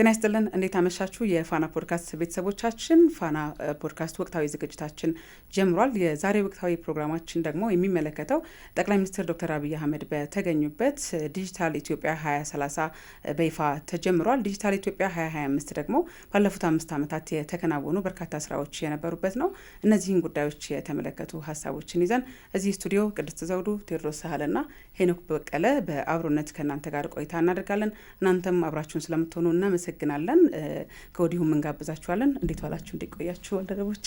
ጤና ይስጥልን እንዴት አመሻችሁ የፋና ፖድካስት ቤተሰቦቻችን። ፋና ፖድካስት ወቅታዊ ዝግጅታችን ጀምሯል። የዛሬ ወቅታዊ ፕሮግራማችን ደግሞ የሚመለከተው ጠቅላይ ሚኒስትር ዶክተር አብይ አህመድ በተገኙበት ዲጂታል ኢትዮጵያ 2030 በይፋ ተጀምሯል። ዲጂታል ኢትዮጵያ 2025 ደግሞ ባለፉት 5 ዓመታት የተከናወኑ በርካታ ስራዎች የነበሩበት ነው። እነዚህን ጉዳዮች የተመለከቱ ሀሳቦችን ይዘን እዚህ ስቱዲዮ ቅድስት ዘውዱ፣ ቴዎድሮስ ሳህልና ሄኖክ በቀለ በአብሮነት ከእናንተ ጋር ቆይታ እናደርጋለን። እናንተም አብራችሁን ስለምትሆኑ እናመሰግናለን። ከወዲሁም እንጋብዛችኋለን። እንዴት ዋላችሁ? እንዴት ቆያችሁ ባልደረቦቼ?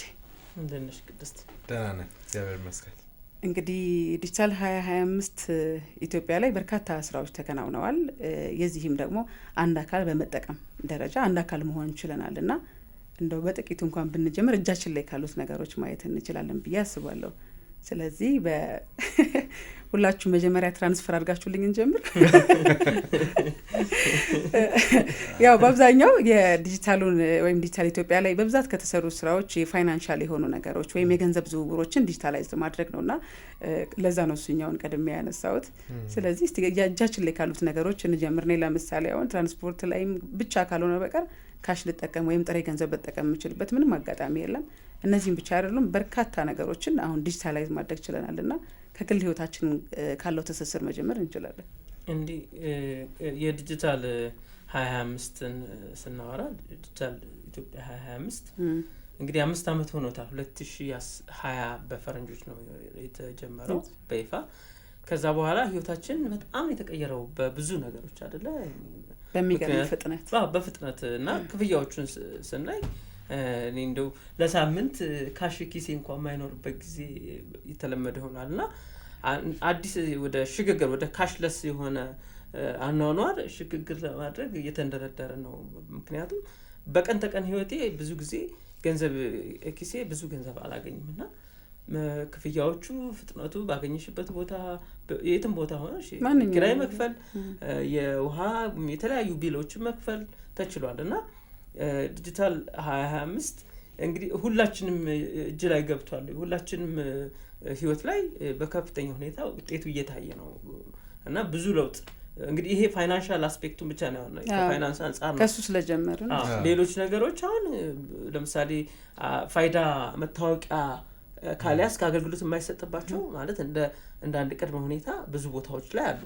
እንደነሽ ቅድስት? ደህና ነን እግዚአብሔር ይመስገን። እንግዲህ ዲጂታል 2025 ኢትዮጵያ ላይ በርካታ ስራዎች ተከናውነዋል። የዚህም ደግሞ አንድ አካል በመጠቀም ደረጃ አንድ አካል መሆን እንችለናል እና እንደው በጥቂቱ እንኳን ብንጀምር እጃችን ላይ ካሉት ነገሮች ማየት እንችላለን ብዬ አስባለሁ። ስለዚህ ሁላችሁ መጀመሪያ ትራንስፈር አድርጋችሁልኝ እንጀምር። ያው በአብዛኛው የዲጂታሉን ወይም ዲጂታል ኢትዮጵያ ላይ በብዛት ከተሰሩ ስራዎች የፋይናንሻል የሆኑ ነገሮች ወይም የገንዘብ ዝውውሮችን ዲጂታላይዝ ማድረግ ነውና ለዛ ነው እሱኛውን ቀድሜ ያነሳሁት። ስለዚህ እስቲ እጃችን ላይ ካሉት ነገሮች እንጀምር። እኔ ለምሳሌ አሁን ትራንስፖርት ላይም ብቻ ካልሆነ በቀር ካሽ ልጠቀም ወይም ጥሬ ገንዘብ ልጠቀም የምችልበት ምንም አጋጣሚ የለም። እነዚህም ብቻ አይደሉም፣ በርካታ ነገሮችን አሁን ዲጂታላይዝ ማድረግ ችለናልና ከግል ህይወታችን ካለው ትስስር መጀመር እንችላለን። እንዲህ የዲጂታል 2025ን ስናወራ ዲጂታል ኢትዮጵያ 2025 እንግዲህ 5 ዓመት ሆኖታል። 2020 በፈረንጆች ነው የተጀመረው በይፋ። ከዛ በኋላ ህይወታችን በጣም የተቀየረው በብዙ ነገሮች አይደለ? በሚገርም ፍጥነት በፍጥነት እና ክፍያዎቹን ስናይ እኔ እንደው ለሳምንት ካሽ ኪሴ እንኳን ማይኖርበት ጊዜ የተለመደ ሆኗል እና አዲስ ወደ ሽግግር ወደ ካሽለስ የሆነ አኗኗር ሽግግር ለማድረግ እየተንደረደረ ነው። ምክንያቱም በቀን ተቀን ህይወቴ ብዙ ጊዜ ገንዘብ ኪሴ ብዙ ገንዘብ አላገኝም እና ክፍያዎቹ ፍጥነቱ ባገኘሽበት ቦታ የትም ቦታ ሆነሽ ኪራይ መክፈል፣ የውሃ የተለያዩ ቢሎችን መክፈል ተችሏል እና ዲጂታል 2025 እንግዲህ ሁላችንም እጅ ላይ ገብቷል። ሁላችንም ህይወት ላይ በከፍተኛ ሁኔታ ውጤቱ እየታየ ነው እና ብዙ ለውጥ እንግዲህ ይሄ ፋይናንሻል አስፔክቱን ብቻ ነው ያለው ከፋይናንስ አንፃር ነው ከሱ ስለጀመርን ሌሎች ነገሮች አሁን ለምሳሌ ፋይዳ መታወቂያ ካሊያስ ከአገልግሎት የማይሰጥባቸው ማለት እንደ አንድ ቅድመ ሁኔታ ብዙ ቦታዎች ላይ አሉ።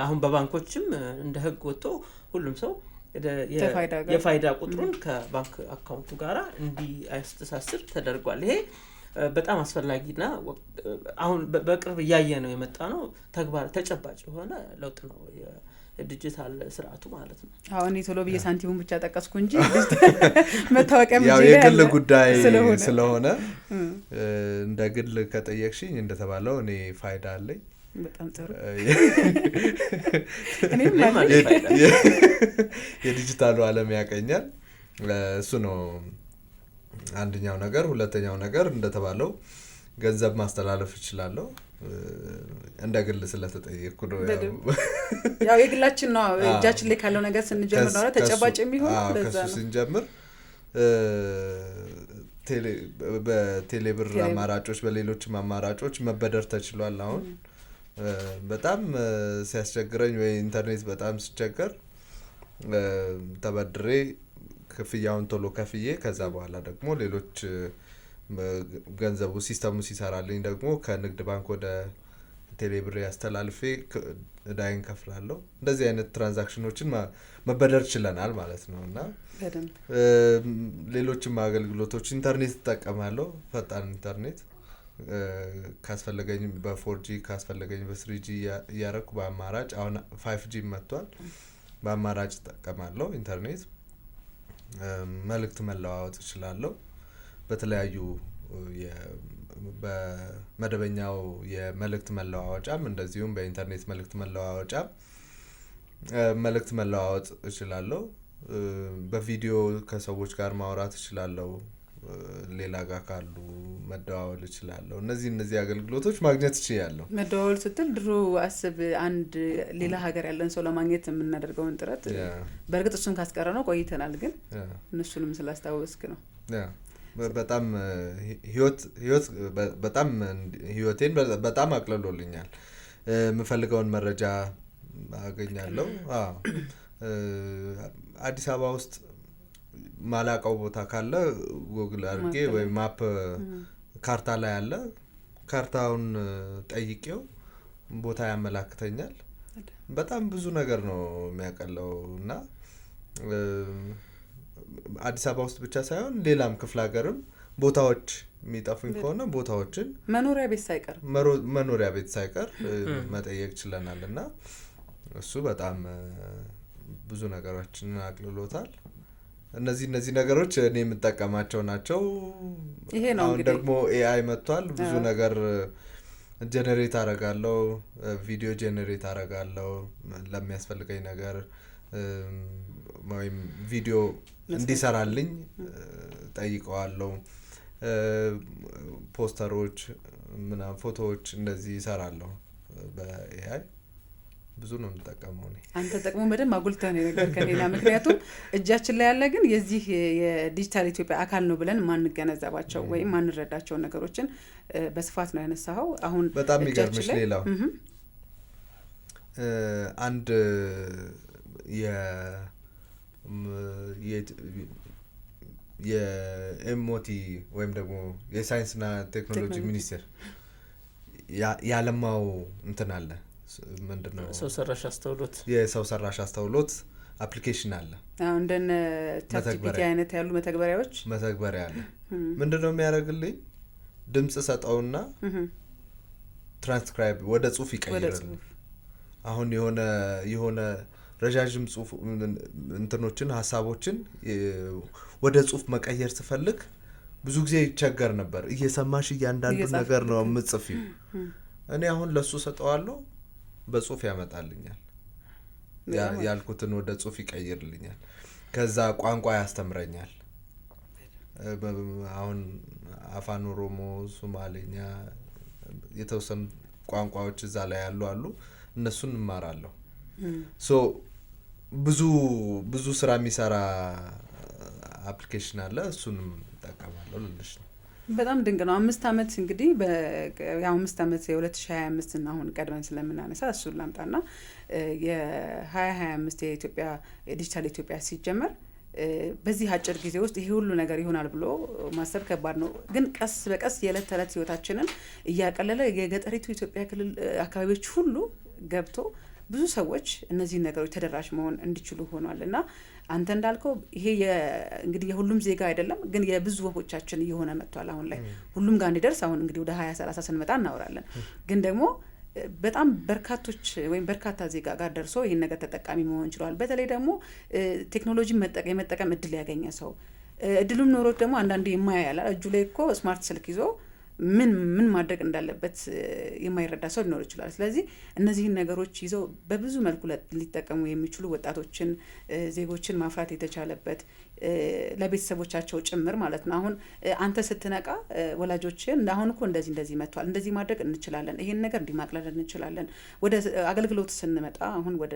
አሁን በባንኮችም እንደ ህግ ወጥቶ ሁሉም ሰው የፋይዳ ቁጥሩን ከባንክ አካውንቱ ጋራ እንዲያስተሳስር ተደርጓል። ይሄ በጣም አስፈላጊና አሁን በቅርብ እያየ ነው የመጣ ነው ተግባር ተጨባጭ የሆነ ለውጥ ነው የዲጂታል ስርዓቱ ማለት ነው። አሁን ቶሎ ብዬ ሳንቲሙን ብቻ ጠቀስኩ እንጂ መታወቂያ ያው የግል ጉዳይ ስለሆነ እንደ ግል ከጠየቅሽኝ እንደተባለው እኔ ፋይዳ አለኝ። በጣም ጥሩ። የዲጂታሉ ዓለም ያቀኛል። እሱ ነው አንደኛው ነገር። ሁለተኛው ነገር እንደተባለው ገንዘብ ማስተላለፍ እችላለሁ። እንደ ግል ስለተጠየቅኩ ነው። ያው የግላችን ነው እጃችን ላይ ካለው ነገር ስንጀምር ነው ተጨባጭ የሚሆነው። ለዛ ነው ስንጀምር በቴሌብር አማራጮች በሌሎችም አማራጮች መበደር ተችሏል። አሁን በጣም ሲያስቸግረኝ ወይ ኢንተርኔት በጣም ሲቸገር ተበድሬ ክፍያውን ቶሎ ከፍዬ ከዛ በኋላ ደግሞ ሌሎች ገንዘቡ ሲስተሙ ሲሰራልኝ ደግሞ ከንግድ ባንክ ወደ ቴሌብር ያስተላልፌ እዳይን ከፍላለሁ። እንደዚህ አይነት ትራንዛክሽኖችን መበደር ችለናል ማለት ነው እና ሌሎችም አገልግሎቶች ኢንተርኔት እጠቀማለሁ። ፈጣን ኢንተርኔት ካስፈለገኝ በ4G ካስፈለገኝ በ3G እያረኩ በአማራጭ አሁን 5G መጥቷል። በአማራጭ እጠቀማለሁ ኢንተርኔት። መልእክት መለዋወጥ እችላለሁ በተለያዩ በመደበኛው የመልእክት መለዋወጫም እንደዚሁም በኢንተርኔት መልእክት መለዋወጫ መልእክት መለዋወጥ እችላለሁ። በቪዲዮ ከሰዎች ጋር ማውራት እችላለሁ። ሌላ ጋር ካሉ መደዋወል እችላለሁ። እነዚህ አገልግሎቶች ማግኘት እችላለሁ። መደዋወል ስትል ድሮ አስብ አንድ ሌላ ሀገር ያለን ሰው ለማግኘት የምናደርገውን ጥረት በእርግጥ እሱን ካስቀረ ነው ቆይተናል፣ ግን እነሱንም ስላስታወስክ ነው። በጣም ህይወቴን በጣም አቅልሎልኛል። የምፈልገውን መረጃ አገኛለሁ። አዲስ አበባ ውስጥ ማላቀው ቦታ ካለ ጉግል አድርጌ ወይ ማፕ ካርታ ላይ አለ ካርታውን ጠይቄው ቦታ ያመላክተኛል። በጣም ብዙ ነገር ነው የሚያቀለው እና አዲስ አበባ ውስጥ ብቻ ሳይሆን ሌላም ክፍለ ሀገርም ቦታዎች የሚጠፉኝ ከሆነ ቦታዎችን መኖሪያ ቤት ሳይቀር መጠየቅ ችለናል እና እሱ በጣም ብዙ ነገሮችን አቅልሎታል። እነዚህ ነገሮች እኔ የምጠቀማቸው ናቸው። አሁን ደግሞ ኤአይ መጥቷል። ብዙ ነገር ጀነሬት አረጋለሁ፣ ቪዲዮ ጀነሬት አረጋለሁ ለሚያስፈልገኝ ነገር ወይም ቪዲዮ እንዲሰራልኝ ጠይቀዋለሁ። ፖስተሮች ምናምን ፎቶዎች እንደዚህ ይሰራለሁ በኤአይ። ብዙ ነው የምጠቀመው እኔ። አንተ ጠቅሞ በደንብ አጉልተህ ነው የነገርከን ሌላ። ምክንያቱም እጃችን ላይ ያለ ግን የዚህ የዲጂታል ኢትዮጵያ አካል ነው ብለን ማንገነዘባቸው ወይም ማንረዳቸው ነገሮችን በስፋት ነው ያነሳኸው። አሁን በጣም የሚገርምሽ ሌላው አንድ የኤምኦቲ ወይም ደግሞ የሳይንስና ቴክኖሎጂ ሚኒስቴር ያለማው እንትን አለ ምንድነው ሰው ሰራሽ አስተውሎት የሰው ሰራሽ አስተውሎት አፕሊኬሽን አለ። እንደነ ቻትጂፒቲ አይነት ያሉ መተግበሪያ አለ። ምንድነው የሚያደርግልኝ? ድምጽ ሰጠውና ትራንስክራይብ ወደ ጽሁፍ ይቀይራል። አሁን የሆነ ረጃጅም ጽሁፍ እንትኖችን ሀሳቦችን ወደ ጽሁፍ መቀየር ስፈልግ ብዙ ጊዜ ይቸገር ነበር። እየሰማሽ እያንዳንዱ ነገር ነው የምጽፊው። እኔ አሁን ለሱ ሰጠዋለሁ በጽሁፍ ያመጣልኛል። ያልኩትን ወደ ጽሁፍ ይቀይርልኛል። ከዛ ቋንቋ ያስተምረኛል። አሁን አፋን ኦሮሞ፣ ሶማሌኛ የተወሰኑ ቋንቋዎች እዛ ላይ አሉ እነሱን እማራለሁ። ሶ ብዙ ስራ የሚሰራ አፕሊኬሽን አለ። እሱንም እጠቀማለሁ ልልሽ ነው። በጣም ድንቅ ነው። 5 አመት እንግዲህ የ5 አመት የ2025 እና አሁን ቀድመን ስለምናነሳ እሱን ላምጣና የ2025 የኢትዮጵያ የዲጂታል ኢትዮጵያ ሲጀመር በዚህ አጭር ጊዜ ውስጥ ይሄ ሁሉ ነገር ይሆናል ብሎ ማሰብ ከባድ ነው። ግን ቀስ በቀስ የዕለት ተዕለት ህይወታችንን እያቀለለ የገጠሪቱ ኢትዮጵያ ክልል አካባቢዎች ሁሉ ገብቶ ብዙ ሰዎች እነዚህ ነገሮች ተደራሽ መሆን እንዲችሉ ሆኗል እና አንተ እንዳልከው ይሄ እንግዲህ የሁሉም ዜጋ አይደለም፣ ግን የብዙዎቻችን እየሆነ መጥቷል። አሁን ላይ ሁሉም ጋር እንዲደርስ አሁን እንግዲህ ወደ 2030 ስንመጣ እናወራለን። ግን ደግሞ በጣም በርካቶች ወይም በርካታ ዜጋ ጋር ደርሶ ይህን ነገር ተጠቃሚ መሆን ችሏል። በተለይ ደግሞ ቴክኖሎጂን የመጠቀም እድል ያገኘ ሰው እድሉም ኖሮት ደግሞ አንዳንዴ የማያያላ እጁ ላይ እኮ ስማርት ስልክ ይዞ ምን ማድረግ እንዳለበት የማይረዳ ሰው ሊኖር ይችላል። ስለዚህ እነዚህን ነገሮች ይዘው በብዙ መልኩ ሊጠቀሙ የሚችሉ ወጣቶችን ዜጎችን ማፍራት የተቻለበት ለቤተሰቦቻቸው ጭምር ማለት ነው። አሁን አንተ ስትነቃ ወላጆችን አሁን እኮ እንደዚህ መጥቷል፣ እንደዚህ ማድረግ እንችላለን፣ ይሄን ነገር እንዲማቅለል እንችላለን። ወደ አገልግሎት ስንመጣ አሁን ወደ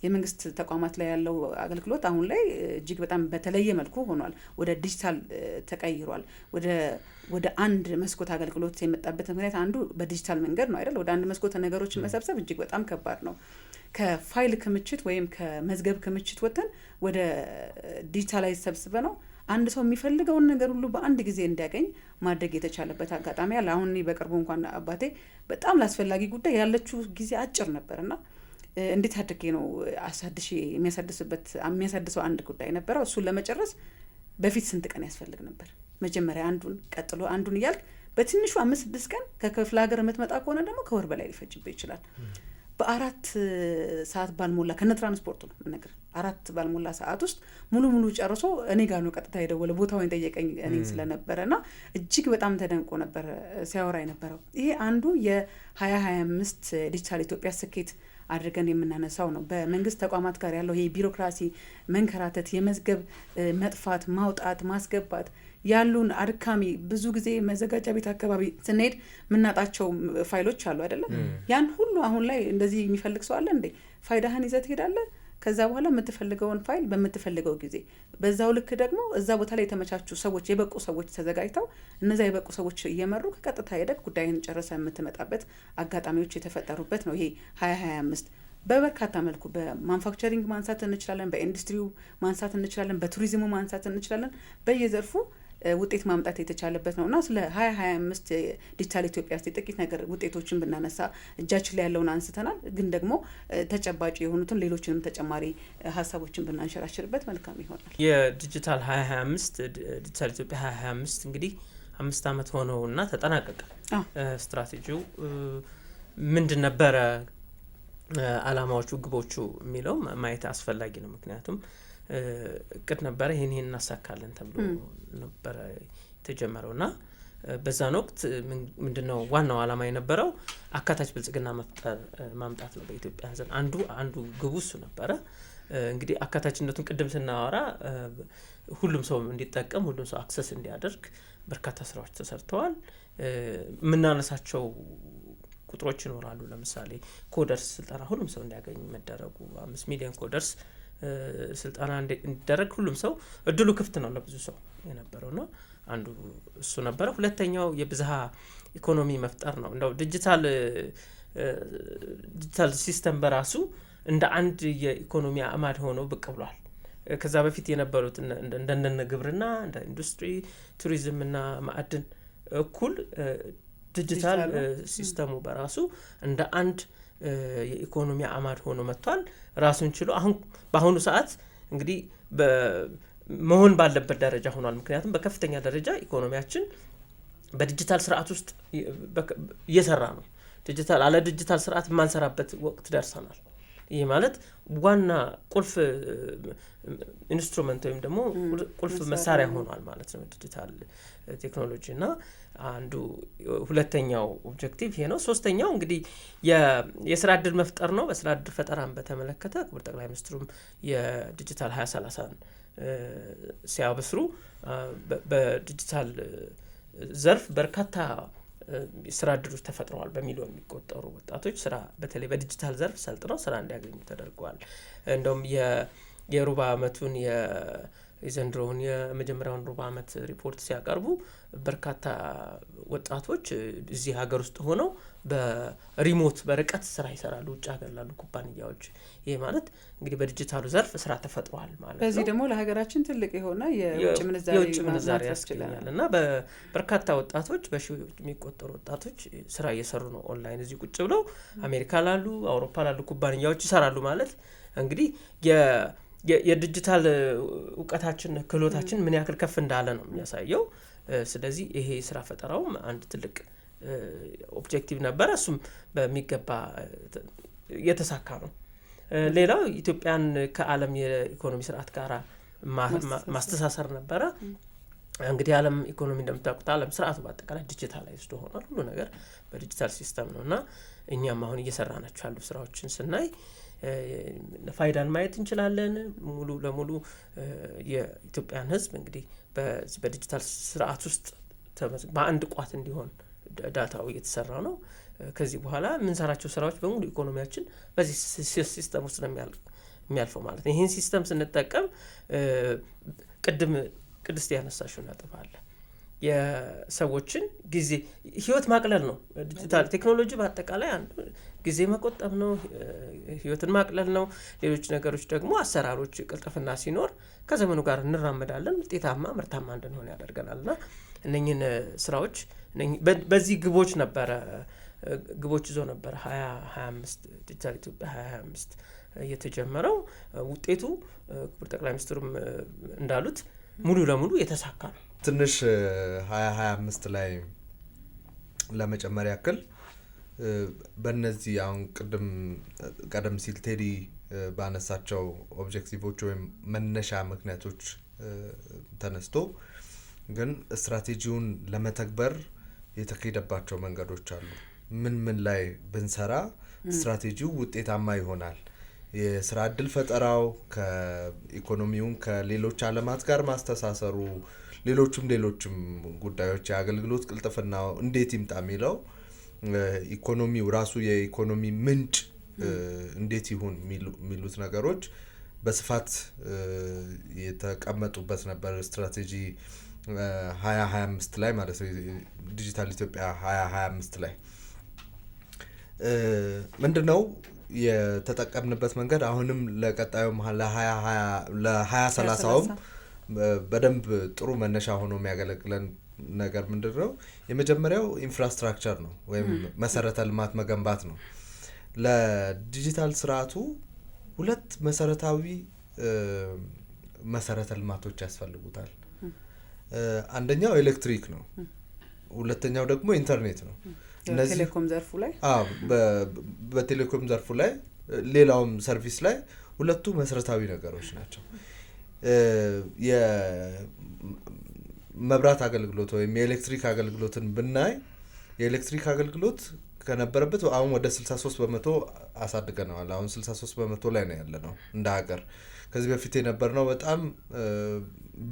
የመንግስት ተቋማት ላይ ያለው አገልግሎት አሁን ላይ እጅግ በጣም በተለየ መልኩ ሆኗል። ወደ ዲጂታል ተቀይሯል። ወደ አንድ መስኮት አገልግሎት የመጣበት ምክንያት አንዱ በዲጂታል መንገድ ነው አይደል? ወደ አንድ መስኮት ነገሮችን መሰብሰብ እጅግ በጣም ከባድ ነው። ከፋይል ክምችት ወይም ከመዝገብ ክምችት ወጥተን ወደ ዲጂታላይዝ ሰብስበ ነው አንድ ሰው የሚፈልገውን ነገር ሁሉ በአንድ ጊዜ እንዲያገኝ ማድረግ የተቻለበት አጋጣሚ አለ። አሁን በቅርቡ እንኳን አባቴ በጣም ላስፈላጊ ጉዳይ ያለችው ጊዜ አጭር ነበርና እንዴት አድርጌ ነው የሚያሳድሰው አንድ ጉዳይ ነበረው። እሱን ለመጨረስ በፊት ስንት ቀን ያስፈልግ ነበር? መጀመሪያ አንዱን ቀጥሎ አንዱን እያልክ በትንሹ 5-6 ቀን ከክፍለ ሀገር የምትመጣ ከሆነ ደግሞ ከወር በላይ ሊፈጅብህ ይችላል። በ4 ሰዓት ባልሞላ ከነ ትራንስፖርቱ ነው ነገር 4 ባልሞላ ሰዓት ውስጥ ሙሉ ጨርሶ እኔ ጋር ነው ቀጥታ የደወለ ቦታውን ጠየቀኝ እኔ ስለነበረና እጅግ በጣም ተደንቆ ነበር ሲያወራ የነበረው። ይሄ አንዱ የ2025 ዲጂታል ኢትዮጵያ ስኬት አድርገን የምናነሳው ነው። በመንግስት ተቋማት ጋር ያለው ይሄ ቢሮክራሲ መንከራተት፣ የመዝገብ መጥፋት፣ ማውጣት፣ ማስገባት ያሉን አድካሚ ብዙ ጊዜ መዘጋጃ ቤት አካባቢ ስንሄድ የምናጣቸው ፋይሎች አሉ አይደለም? ያን ሁሉ አሁን ላይ እንደዚህ የሚፈልግ ሰው አለ እንዴ? ፋይዳህን ይዘህ ትሄዳለህ። ከዛ በኋላ የምትፈልገውን ፋይል በምትፈልገው ጊዜ በዛው ልክ ደግሞ እዛ ቦታ ላይ የተመቻቹ ሰዎች የበቁ ሰዎች ተዘጋጅተው እነዛ የበቁ ሰዎች እየመሩ ከቀጥታ ሄደህ ጉዳይን ጨርሰህ የምትመጣበት አጋጣሚዎች የተፈጠሩበት ነው ይሄ 2025። በበርካታ መልኩ በማኑፋክቸሪንግ ማንሳት እንችላለን፣ በኢንዱስትሪው ማንሳት እንችላለን፣ በቱሪዝሙ ማንሳት እንችላለን። በየዘርፉ ውጤት ማምጣት የተቻለበት ነው እና ስለ 2025 ዲጂታል ኢትዮጵያ ውስጥ ጥቂት ነገር ውጤቶችን ብናነሳ እጃችን ላይ ያለውን አንስተናል፣ ግን ደግሞ ተጨባጭ የሆኑትን ሌሎችንም ተጨማሪ ሀሳቦችን ብናንሸራሽርበት መልካም ይሆናል። የዲጂታል 2025 ዲጂታል ኢትዮጵያ 2025 እንግዲህ 5 ዓመት ሆነው እና ተጠናቀቀ። ስትራቴጂው ምንድን ነበረ፣ አላማዎቹ፣ ግቦቹ የሚለው ማየት አስፈላጊ ነው። ምክንያቱም እቅድ ነበረ፣ ይህን እናሳካለን ተብሎ ነበረ የተጀመረው እና በዛን ወቅት ምንድነው ዋናው አላማ የነበረው አካታች ብልጽግና ማምጣት ነው በኢትዮጵያ ዘንድ። አንዱ ግቡ እሱ ነበረ። እንግዲህ አካታችነቱን ቅድም ስናወራ ሁሉም ሰው እንዲጠቀም፣ ሁሉም ሰው አክሰስ እንዲያደርግ በርካታ ስራዎች ተሰርተዋል። የምናነሳቸው ቁጥሮች ይኖራሉ። ለምሳሌ ኮደርስ ስልጠና ሁሉም ሰው እንዲያገኝ መደረጉ፣ 5 ሚሊዮን ኮደርስ ስልጠና እንዲደረግ ሁሉም ሰው እድሉ ክፍት ነው ለብዙ ሰው የነበረው ነው። አንዱ እሱ ነበረ። ሁለተኛው የብዝሃ ኢኮኖሚ መፍጠር ነው። እንደው ዲጂታል ሲስተም በራሱ እንደ አንድ የኢኮኖሚ አማድ ሆኖ ብቅ ብሏል። ከዛ በፊት የነበሩት እንደነ ግብርና፣ እንደ ኢንዱስትሪ፣ ቱሪዝም እና ማዕድን እኩል ዲጂታል ሲስተሙ በራሱ እንደ አንድ የኢኮኖሚ አማድ ሆኖ መጥቷል ራሱን ችሎ። በአሁኑ ሰዓት እንግዲህ መሆን ባለበት ደረጃ ሆኗል። ምክንያቱም በከፍተኛ ደረጃ ኢኮኖሚያችን በዲጂታል ስርዓት ውስጥ እየሰራ ነው። አለ ዲጂታል ስርዓት የማንሰራበት ወቅት ደርሰናል። ይህ ማለት ዋና ቁልፍ ኢንስትሩመንት ወይም ደግሞ ቁልፍ መሳሪያ ሆኗል ማለት ነው ዲጂታል ቴክኖሎጂ እና ሁለተኛው ኦብጀክቲቭ ይሄ ነው። ሶስተኛው እንግዲህ የስራ እድል መፍጠር ነው። በስራ እድል ፈጠራን በተመለከተ ክቡር ጠቅላይ ሚኒስትሩም የዲጂታል 2030ን ሲያበስሩ በዲጂታል ዘርፍ በርካታ ስራ እድሎች ተፈጥረዋል። በሚሊዮን የሚቆጠሩ ወጣቶች ስራ በተለይ በዲጂታል ዘርፍ ሰልጥነው ስራ እንዲያገኙ ተደርገዋል። እንደውም የሩብ ዓመቱን የዘንድሮውን የመጀመሪያውን ሩብ ዓመት ሪፖርት ሲያቀርቡ በርካታ ወጣቶች እዚህ ሀገር ውስጥ ሆነው በሪሞት በርቀት ስራ ይሰራሉ፣ ውጭ ሀገር ላሉ ኩባንያዎች። ይሄ ማለት እንግዲህ በዲጂታሉ ዘርፍ ስራ ተፈጥሯል ማለት ነው። በዚህ ደግሞ ለሀገራችን ትልቅ የሆነ የውጭ ምንዛሪ ያስገኛል እና በርካታ ወጣቶች በሺዎች የሚቆጠሩ ወጣቶች ስራ እየሰሩ ነው ኦንላይን እዚህ ቁጭ ብለው አሜሪካ ላሉ አውሮፓ ላሉ ኩባንያዎች ይሰራሉ ማለት እንግዲህ የዲጂታል እውቀታችን ክህሎታችን ምን ያክል ከፍ እንዳለ ነው የሚያሳየው። ስለዚህ ይሄ ስራ ፈጠራውም አንድ ትልቅ ኦብጀክቲቭ ነበረ። እሱም በሚገባ የተሳካ ነው። ሌላው ኢትዮጵያን ከዓለም የኢኮኖሚ ስርዓት ጋር ማስተሳሰር ነበረ። እንግዲህ ዓለም ኢኮኖሚ እንደምታውቁት ዓለም ስርዓቱ በአጠቃላይ ዲጂታላይዝድ ሆኗል። ሁሉ ነገር በዲጂታል ሲስተም ነው እና እኛም አሁን እየሰራናቸው ያሉ ስራዎችን ስናይ ፋይዳን ማየት እንችላለን። ሙሉ ለሙሉ የኢትዮጵያን ሕዝብ እንግዲህ በዲጂታል ስርዓት ውስጥ በአንድ ቋት እንዲሆን ዳታው እየተሰራ ነው። ከዚህ በኋላ የምንሰራቸው ስራዎች በሙሉ ኢኮኖሚያችን በዚህ ሲስተም ውስጥ ነው የሚያልፈው ማለት ነው። ይህን ሲስተም ስንጠቀም ቅድም ቅድስት ያነሳሽው ነጥብ አለ። የሰዎችን ጊዜ ህይወት ማቅለል ነው። ዲጂታል ቴክኖሎጂ በአጠቃላይ አንዱ ጊዜ መቆጠብ ነው፣ ህይወትን ማቅለል ነው። ሌሎች ነገሮች ደግሞ አሰራሮች ቅልጥፍና ሲኖር ከዘመኑ ጋር እንራመዳለን፣ ውጤታማ ምርታማ እንድንሆን ያደርገናል እና እነኝህን ስራዎች በዚህ ግቦች ይዞ ነበረ 2025 ዲጂታል ኢትዮጵያ 2025 እየተጀመረው። ውጤቱ ክቡር ጠቅላይ ሚኒስትሩም እንዳሉት ሙሉ ለሙሉ የተሳካ ነው። ትንሽ 2025 ላይ ለመጨመር ያክል በእነዚህ አሁን ቀደም ሲል ቴዲ ባነሳቸው ኦብጀክቲቮች ወይም መነሻ ምክንያቶች ተነስቶ ግን ስትራቴጂውን ለመተግበር የተካሄደባቸው መንገዶች አሉ። ምን ላይ ብንሰራ ስትራቴጂው ውጤታማ ይሆናል? የስራ እድል ፈጠራው፣ ከኢኮኖሚውን ከሌሎች ዓለማት ጋር ማስተሳሰሩ፣ ሌሎችም ጉዳዮች፣ የአገልግሎት ቅልጥፍናው እንዴት ይምጣ የሚለው ኢኮኖሚው ራሱ የኢኮኖሚ ምንጭ እንዴት ይሁን የሚሉት ነገሮች በስፋት የተቀመጡበት ነበር። ስትራቴጂ 2025 ላይ ማለት ነው። ዲጂታል ኢትዮጵያ 2025 ላይ ምንድነው የተጠቀምንበት መንገድ አሁንም ለቀጣዩ ለ2030 በደንብ ጥሩ መነሻ ሆኖ የሚያገለግለን ነገር ምንድነው? የመጀመሪያው ኢንፍራስትራክቸር ነው ወይም መሰረተ ልማት መገንባት ነው። ለዲጂታል ስርዓቱ ሁለት መሰረታዊ መሰረተ ልማቶች ያስፈልጉታል። አንደኛው ኤሌክትሪክ ነው፣ ሁለተኛው ደግሞ ኢንተርኔት ነው። ቴሌኮም ዘርፉ ላይ በቴሌኮም ዘርፉ ላይ ሌላውም ሰርቪስ ላይ ሁለቱ መሰረታዊ ነገሮች ናቸው። የመብራት አገልግሎት ወይም የኤሌክትሪክ አገልግሎትን ብናይ የኤሌክትሪክ አገልግሎት ከነበረበት አሁን ወደ 63% አሳድገነዋል። አሁን 63% ላይ ነው ያለነው እንደ ሀገር። ከዚህ በፊት የነበርነው በጣም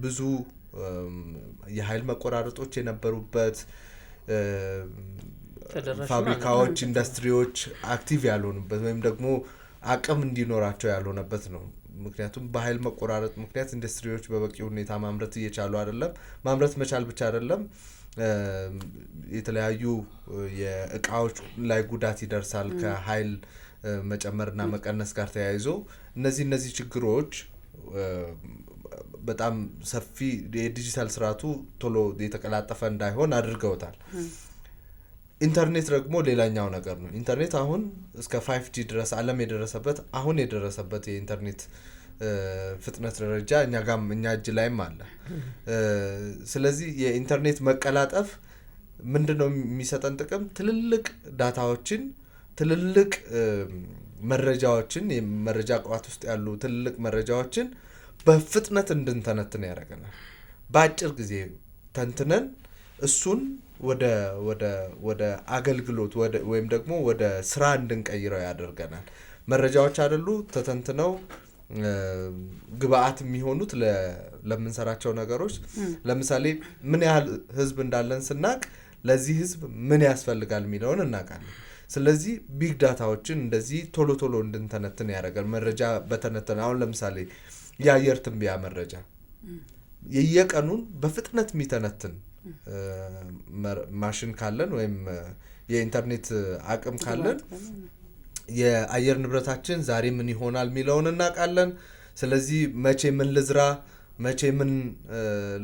ብዙ የኃይል መቆራረጦች የነበሩበት ፋብሪካዎች፣ ኢንዱስትሪዎች አክቲቭ ያልሆኑበት ወይም ደግሞ አቅም እንዲኖራቸው ያልሆነበት ነው። ምክንያቱም በኃይል መቆራረጥ ምክንያት ኢንዱስትሪዎች በበቂ ሁኔታ ማምረት እየቻሉ አይደለም። ማምረት መቻል ብቻ አይደለም፣ የተለያዩ የእቃዎች ላይ ጉዳት ይደርሳል ከኃይል መጨመርና መቀነስ ጋር ተያይዞ እነዚህ ችግሮች በጣም ሰፊ የዲጂታል ስርዓቱ ቶሎ የተቀላጠፈ እንዳይሆን አድርገውታል። ኢንተርኔት ደግሞ ሌላኛው ነገር ነው። ኢንተርኔት አሁን እስከ 5G ድረስ ዓለም የደረሰበት የኢንተርኔት ፍጥነት ደረጃ እኛ እጅ ላይም አለ። ስለዚህ የኢንተርኔት መቀላጠፍ ምንድነው የሚሰጠን ጥቅም? ትልልቅ ዳታዎችን፣ ትልልቅ መረጃዎችን፣ የመረጃ ቋት ውስጥ ያሉ ትልልቅ መረጃዎችን በፍጥነት እንድንተነትን ያደርገናል። በአጭር ጊዜ ተንትነን እሱን ወደ አገልግሎት ወይም ደግሞ ወደ ስራ እንድንቀይረው ያደርገናል። መረጃዎች አይደሉ ተተንትነው ግብአት የሚሆኑት ለምንሰራቸው ነገሮች። ለምሳሌ ምን ያህል ህዝብ እንዳለን ስናቅ ለዚህ ህዝብ ምን ያስፈልጋል የሚለውን እናውቃለን። ስለዚህ ቢግ ዳታዎችን እንደዚህ ቶሎ እንድንተነትን ያደርጋል። መረጃ በተነተነ አሁን ለምሳሌ የአየር ትንበያ መረጃ የየቀኑን በፍጥነት የሚተነትን ማሽን ካለን ወይም የኢንተርኔት አቅም ካለን የአየር ንብረታችን ዛሬ ምን ይሆናል የሚለውን እናውቃለን። ስለዚህ መቼ ምን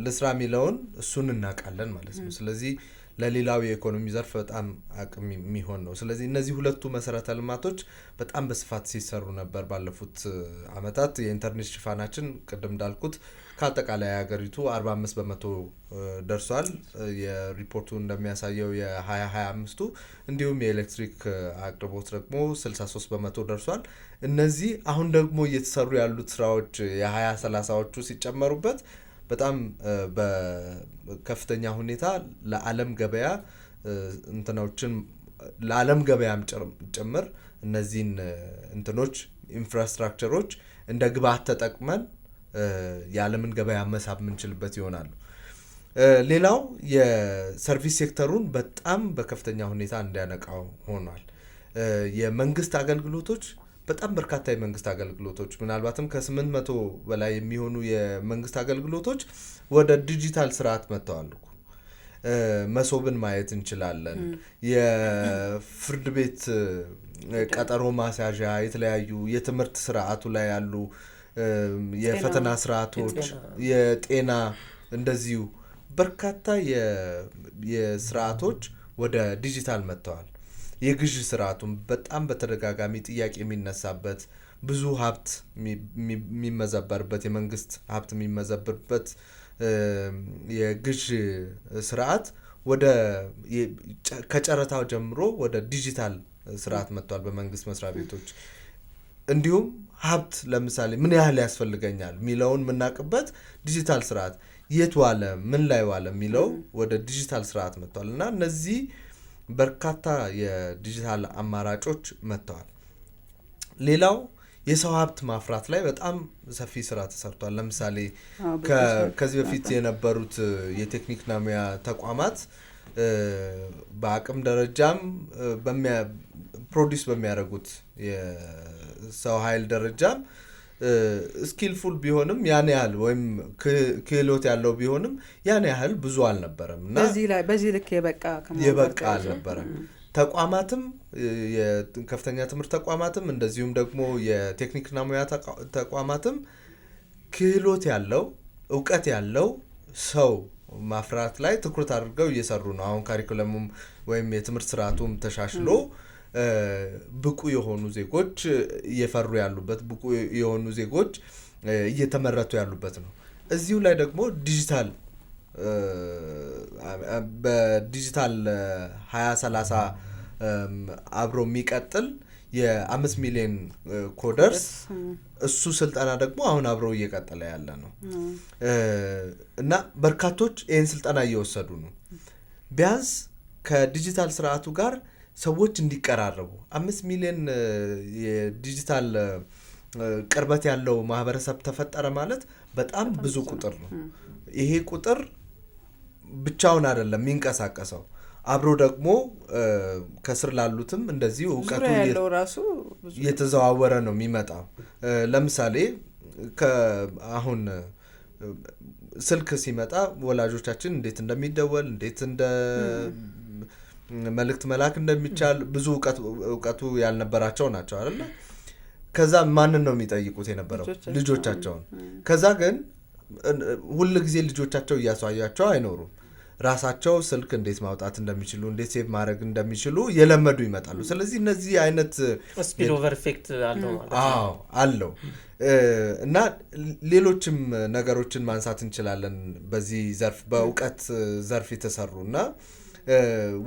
ልስራ የሚለውን እሱን እናውቃለን ማለት ነው። ስለዚህ ለሌላው የኢኮኖሚ ዘርፍ በጣም አቅም የሚሆን ነው። ስለዚህ እነዚህ ሁለቱ መሰረተ ልማቶች በጣም በስፋት ሲሰሩ ነበር ባለፉት አመታት። የኢንተርኔት ሽፋናችን ቅድም እንዳልኩት ከአጠቃላይ ሀገሪቱ 45% ደርሷል። የሪፖርቱ እንደሚያሳየው የ2025ቱ እንዲሁም የኤሌክትሪክ አቅርቦት ደግሞ 63% ደርሷል። እነዚህ አሁን ደግሞ እየተሰሩ ያሉት ስራዎች የ2030ዎቹ ሲጨመሩበት በጣም በከፍተኛ ሁኔታ ለዓለም ገበያ ለዓለም ገበያም ጭምር እነዚህን ኢንፍራስትራክቸሮች እንደ ግብአት ተጠቅመን የዓለምን ገበያ መሳብ የምንችልበት ይሆናሉ። ሌላው የሰርቪስ ሴክተሩን በጣም በከፍተኛ ሁኔታ እንዲያነቃው ሆኗል። የመንግስት አገልግሎቶች በጣም በርካታ የመንግስት አገልግሎቶች ምናልባትም ከ800 በላይ የሚሆኑ የመንግስት አገልግሎቶች ወደ ዲጂታል ስርዓት መጥተዋል። መሶብን ማየት እንችላለን። የፍርድ ቤት ቀጠሮ ማስያዣ፣ የተለያዩ የትምህርት ስርዓቱ ላይ ያሉ የፈተና ስርዓቶች፣ የጤና እንደዚሁ በርካታ የስርዓቶች ወደ ዲጂታል መጥተዋል። የግዥ ስርዓቱም በጣም በተደጋጋሚ ጥያቄ የሚነሳበት ብዙ ሀብት የሚመዘበርበት የመንግስት ሀብት የሚመዘበርበት የግዥ ስርዓት ከጨረታው ጀምሮ ወደ ዲጂታል ስርዓት መጥቷል በመንግስት መስሪያ ቤቶች። እንዲሁም ሀብት ለምሳሌ ምን ያህል ያስፈልገኛል የሚለውን የምናውቅበት ዲጂታል ስርዓት፣ የት ዋለ ምን ላይ ዋለ የሚለው ወደ ዲጂታል ስርዓት መጥቷል እና እነዚህ በርካታ የዲጂታል አማራጮች መጥተዋል። ሌላው የሰው ሀብት ማፍራት ላይ በጣም ሰፊ ስራ ተሰርቷል። ለምሳሌ ከዚህ በፊት የነበሩት የቴክኒክና ሙያ ተቋማት በአቅም ደረጃም ፕሮዲስ በሚያደርጉት የሰው ኃይል ደረጃም ስኪልፉል ቢሆንም ያን ያህል ወይም ክህሎት ያለው ቢሆንም ያን ያህል ብዙ አልነበረም እና በዚህ ልክ የበቃ አልነበረም። ተቋማትም የከፍተኛ ትምህርት ተቋማትም እንደዚሁም ደግሞ የቴክኒክና ሙያ ተቋማትም ክህሎት ያለው እውቀት ያለው ሰው ማፍራት ላይ ትኩረት አድርገው እየሰሩ ነው። አሁን ካሪኩለሙም ወይም የትምህርት ስርዓቱም ተሻሽሎ ብቁ የሆኑ ዜጎች እየፈሩ ያሉበት ብቁ የሆኑ ዜጎች እየተመረቱ ያሉበት ነው። እዚሁ ላይ ደግሞ ዲጂታል በዲጂታል 2030 አብሮ የሚቀጥል የ5 ሚሊዮን ኮደርስ እሱ ስልጠና ደግሞ አሁን አብሮ እየቀጠለ ያለ ነው እና በርካቶች ይህን ስልጠና እየወሰዱ ነው። ቢያንስ ከዲጂታል ስርዓቱ ጋር ሰዎች እንዲቀራረቡ 5 ሚሊዮን የዲጂታል ቅርበት ያለው ማህበረሰብ ተፈጠረ ማለት በጣም ብዙ ቁጥር ነው። ይሄ ቁጥር ብቻውን አይደለም የሚንቀሳቀሰው፣ አብሮ ደግሞ ከስር ላሉትም እንደዚህ እውቀቱ እየተዘዋወረ ነው የሚመጣው። ለምሳሌ አሁን ስልክ ሲመጣ ወላጆቻችን እንዴት እንደሚደወል እንዴት እንደ መልእክት መላክ እንደሚቻል ብዙ እውቀቱ ያልነበራቸው ናቸው አይደል? ከዛ ማንን ነው የሚጠይቁት የነበረው? ልጆቻቸውን። ከዛ ግን ሁሉ ጊዜ ልጆቻቸው እያሳያቸው አይኖሩም። ራሳቸው ስልክ እንዴት ማውጣት እንደሚችሉ እንዴት ሴቭ ማድረግ እንደሚችሉ የለመዱ ይመጣሉ። ስለዚህ እነዚህ አይነት ስፒል ኦቨር ኢፌክት አለው ማለት ነው። አለው እና ሌሎችም ነገሮችን ማንሳት እንችላለን በዚህ ዘርፍ በእውቀት ዘርፍ የተሰሩ እና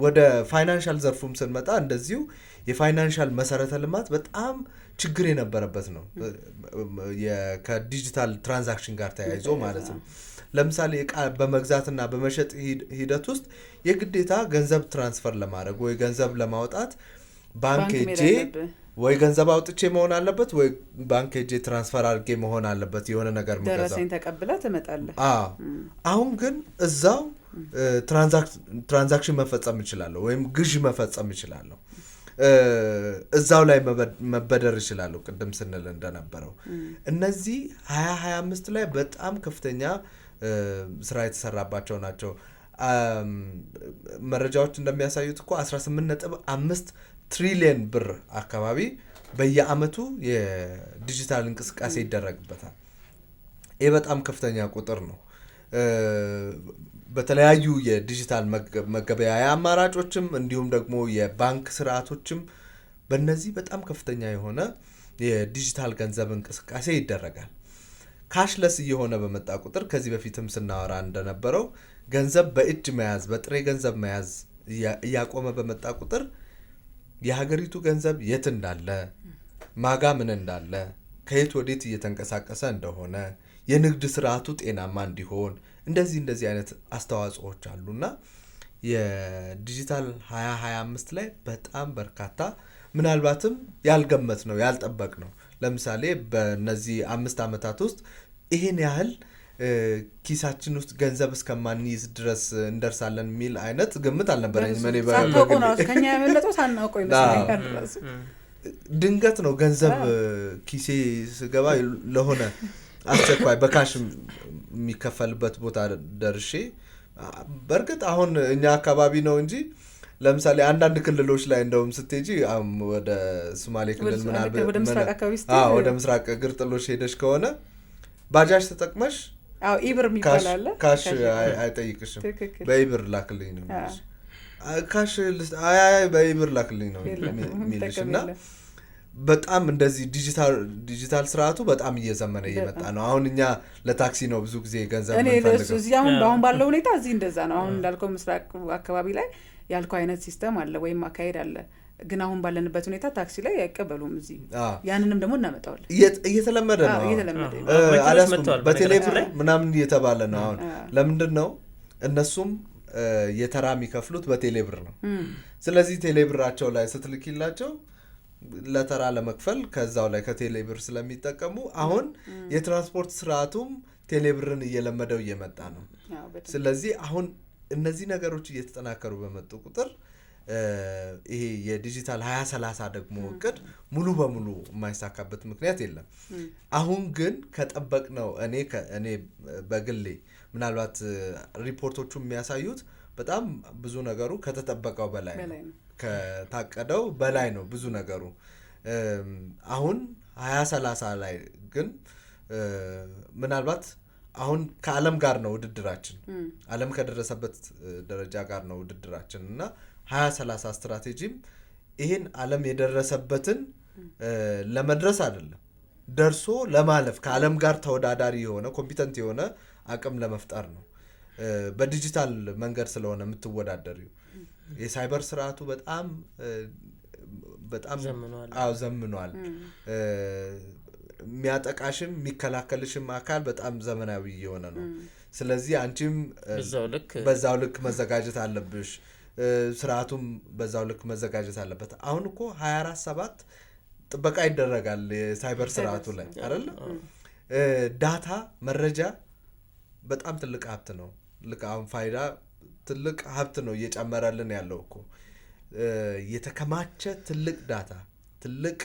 ወደ ፋይናንሻል ዘርፉም ስንመጣ እንደዚሁ የፋይናንሻል መሰረተ ልማት በጣም ችግር የነበረበት ነው ከዲጂታል ትራንዛክሽን ጋር ተያይዞ ማለት ነው። ለምሳሌ እቃ በመግዛትና በመሸጥ ሂደት ውስጥ የግዴታ ገንዘብ ትራንስፈር ለማድረግ ወይ ገንዘብ ለማውጣት ባንክ ሄጄ ወይ ገንዘብ አውጥቼ መሆን አለበት ወይ ባንክ ሄጄ ትራንስፈር አድርጌ መሆን አለበት የሆነ ነገር መገዛው ደረሰኝ ተቀብላ ትመጣለህ። አሁን ግን እዛው ትራንዛክሽን መፈጸም እችላለሁ ወይም ግዥ መፈጸም እችላለሁ። እዛው ላይ መበደር እችላለሁ። ቅድም ስንል እንደነበረው እነዚህ 2025 ላይ በጣም ከፍተኛ ስራ የተሰራባቸው ናቸው። መረጃዎች እንደሚያሳዩት እኮ 18.5 ትሪሊየን ብር አካባቢ በየአመቱ የዲጂታል እንቅስቃሴ ይደረግበታል። ይህ በጣም ከፍተኛ ቁጥር ነው። በተለያዩ የዲጂታል መገበያያ አማራጮችም እንዲሁም ደግሞ የባንክ ስርዓቶችም በእነዚህ በጣም ከፍተኛ የሆነ የዲጂታል ገንዘብ እንቅስቃሴ ይደረጋል። ካሽለስ እየሆነ በመጣ ቁጥር ከዚህ በፊትም ስናወራ እንደነበረው ገንዘብ በእጅ መያዝ በጥሬ ገንዘብ መያዝ እያቆመ በመጣ ቁጥር የሀገሪቱ ገንዘብ የት እንዳለ ማጋ ምን እንዳለ ከየት ወዴት እየተንቀሳቀሰ እንደሆነ የንግድ ስርዓቱ ጤናማ እንዲሆን እንደዚህ አይነት አስተዋጽኦዎች አሉና የዲጂታል 2025 ላይ በጣም በርካታ ምናልባትም ያልገመት ነው ያልጠበቅ ነው። ለምሳሌ በእነዚህ 5 አመታት ውስጥ ይሄን ያህል ኪሳችን ውስጥ ገንዘብ እስከማንይዝ ድረስ እንደርሳለን የሚል አይነት ግምት አልነበረኝም። እኔ ከኛ ያመለጠው ሳናውቀው ይመስለኛል። ድንገት ነው ገንዘብ ኪሴ ስገባ ለሆነ አስቸኳይ በካሽ የሚከፈልበት ቦታ ደርሼ በእርግጥ አሁን እኛ አካባቢ ነው እንጂ ለምሳሌ አንዳንድ ክልሎች ላይ እንደውም ስትሄጂ ወደ ሶማሌ ክልል ምናምን ወደ ምስራቅ እግር ጥሎሽ ሄደሽ ከሆነ ባጃጅ ተጠቅመሽ ኢብር የሚባል አለ ካሽ አይጠይቅሽም። በኢብር ላክልኝ ነው የሚልሽ። ካሽ በኢብር ላክልኝ ነው የሚልሽ እና በጣም እንደዚህ ዲጂታል ስርዓቱ በጣም እየዘመነ እየመጣ ነው። አሁን እኛ ለታክሲ ነው ብዙ ጊዜ ገንዘብ የምንፈልገው። እዚህ አሁን ባለው ሁኔታ እዚህ እንደዛ ነው። አሁን እንዳልከው ምስራቅ አካባቢ ላይ ያልከው አይነት ሲስተም አለ ወይም አካሄድ አለ። ግን አሁን ባለንበት ሁኔታ ታክሲ ላይ አይቀበሉም እዚህ። ያንንም ደግሞ እናመጣዋለን። እየተለመደ ነው። አላስኩም በቴሌብር ምናምን እየተባለ ነው። አሁን ለምንድን ነው እነሱም የተራ የሚከፍሉት በቴሌብር ነው። ስለዚህ ቴሌብራቸው ላይ ስትልኪላቸው ለተራ ለመክፈል ከዛው ላይ ከቴሌብር ስለሚጠቀሙ አሁን የትራንስፖርት ስርዓቱም ቴሌብርን እየለመደው እየመጣ ነው። ስለዚህ አሁን እነዚህ ነገሮች እየተጠናከሩ በመጡ ቁጥር ይሄ የዲጂታል 2030 ደግሞ እቅድ ሙሉ በሙሉ የማይሳካበት ምክንያት የለም። አሁን ግን ከጠበቅነው እኔ በግሌ ምናልባት ሪፖርቶቹ የሚያሳዩት በጣም ብዙ ነገሩ ከተጠበቀው በላይ ነው። ከታቀደው በላይ ነው ብዙ ነገሩ። አሁን 2030 ላይ ግን ምናልባት አሁን ከዓለም ጋር ነው ውድድራችን፣ ዓለም ከደረሰበት ደረጃ ጋር ነው ውድድራችን እና 2030 ስትራቴጂም ይህን ዓለም የደረሰበትን ለመድረስ አይደለም ደርሶ ለማለፍ ከዓለም ጋር ተወዳዳሪ የሆነ ኮምፒተንት የሆነ አቅም ለመፍጠር ነው። በዲጂታል መንገድ ስለሆነ የምትወዳደሪው የሳይበር ስርዓቱ በጣም ዘምኗል። የሚያጠቃሽም የሚከላከልሽም አካል በጣም ዘመናዊ የሆነ ነው። ስለዚህ አንቺም በዛው ልክ መዘጋጀት አለብሽ፣ ስርዓቱም በዛው ልክ መዘጋጀት አለበት። አሁን እኮ 24/7 ጥበቃ ይደረጋል የሳይበር ስርዓቱ ላይ አይደል? ዳታ መረጃ በጣም ትልቅ ሀብት ነው። ልክ አሁን ፋይዳ ትልቅ ሀብት ነው እየጨመረልን ያለው እኮ የተከማቸ ትልቅ ዳታ ትልቅ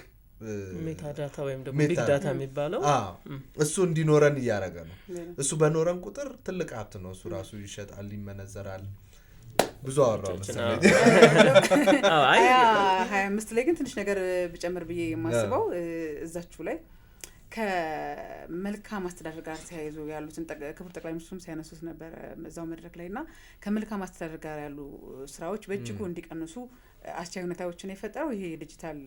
ሜታ ዳታ ወይም ደግሞ ቢግ ዳታ የሚባለው እሱ እንዲኖረን እያደረገ ነው። እሱ በኖረን ቁጥር ትልቅ ሀብት ነው። እሱ ራሱ ይሸጣል፣ ይመነዘራል። ብዙ አወራው መሰለኝ። 25 ላይ ግን ትንሽ ነገር ብጨምር ብዬ የማስበው እዛችሁ ላይ ከመልካም አስተዳደር ጋር ተያይዞ ያሉትን ክቡር ጠቅላይ ሚኒስትሩም ሲያነሱት ነበር እዛው መድረክ ላይ እና ከመልካም አስተዳደር ጋር ያሉ ስራዎች በእጅጉ እንዲቀንሱ አስቻይ ሁኔታዎችን የፈጠረው ይሄ ዲጂታል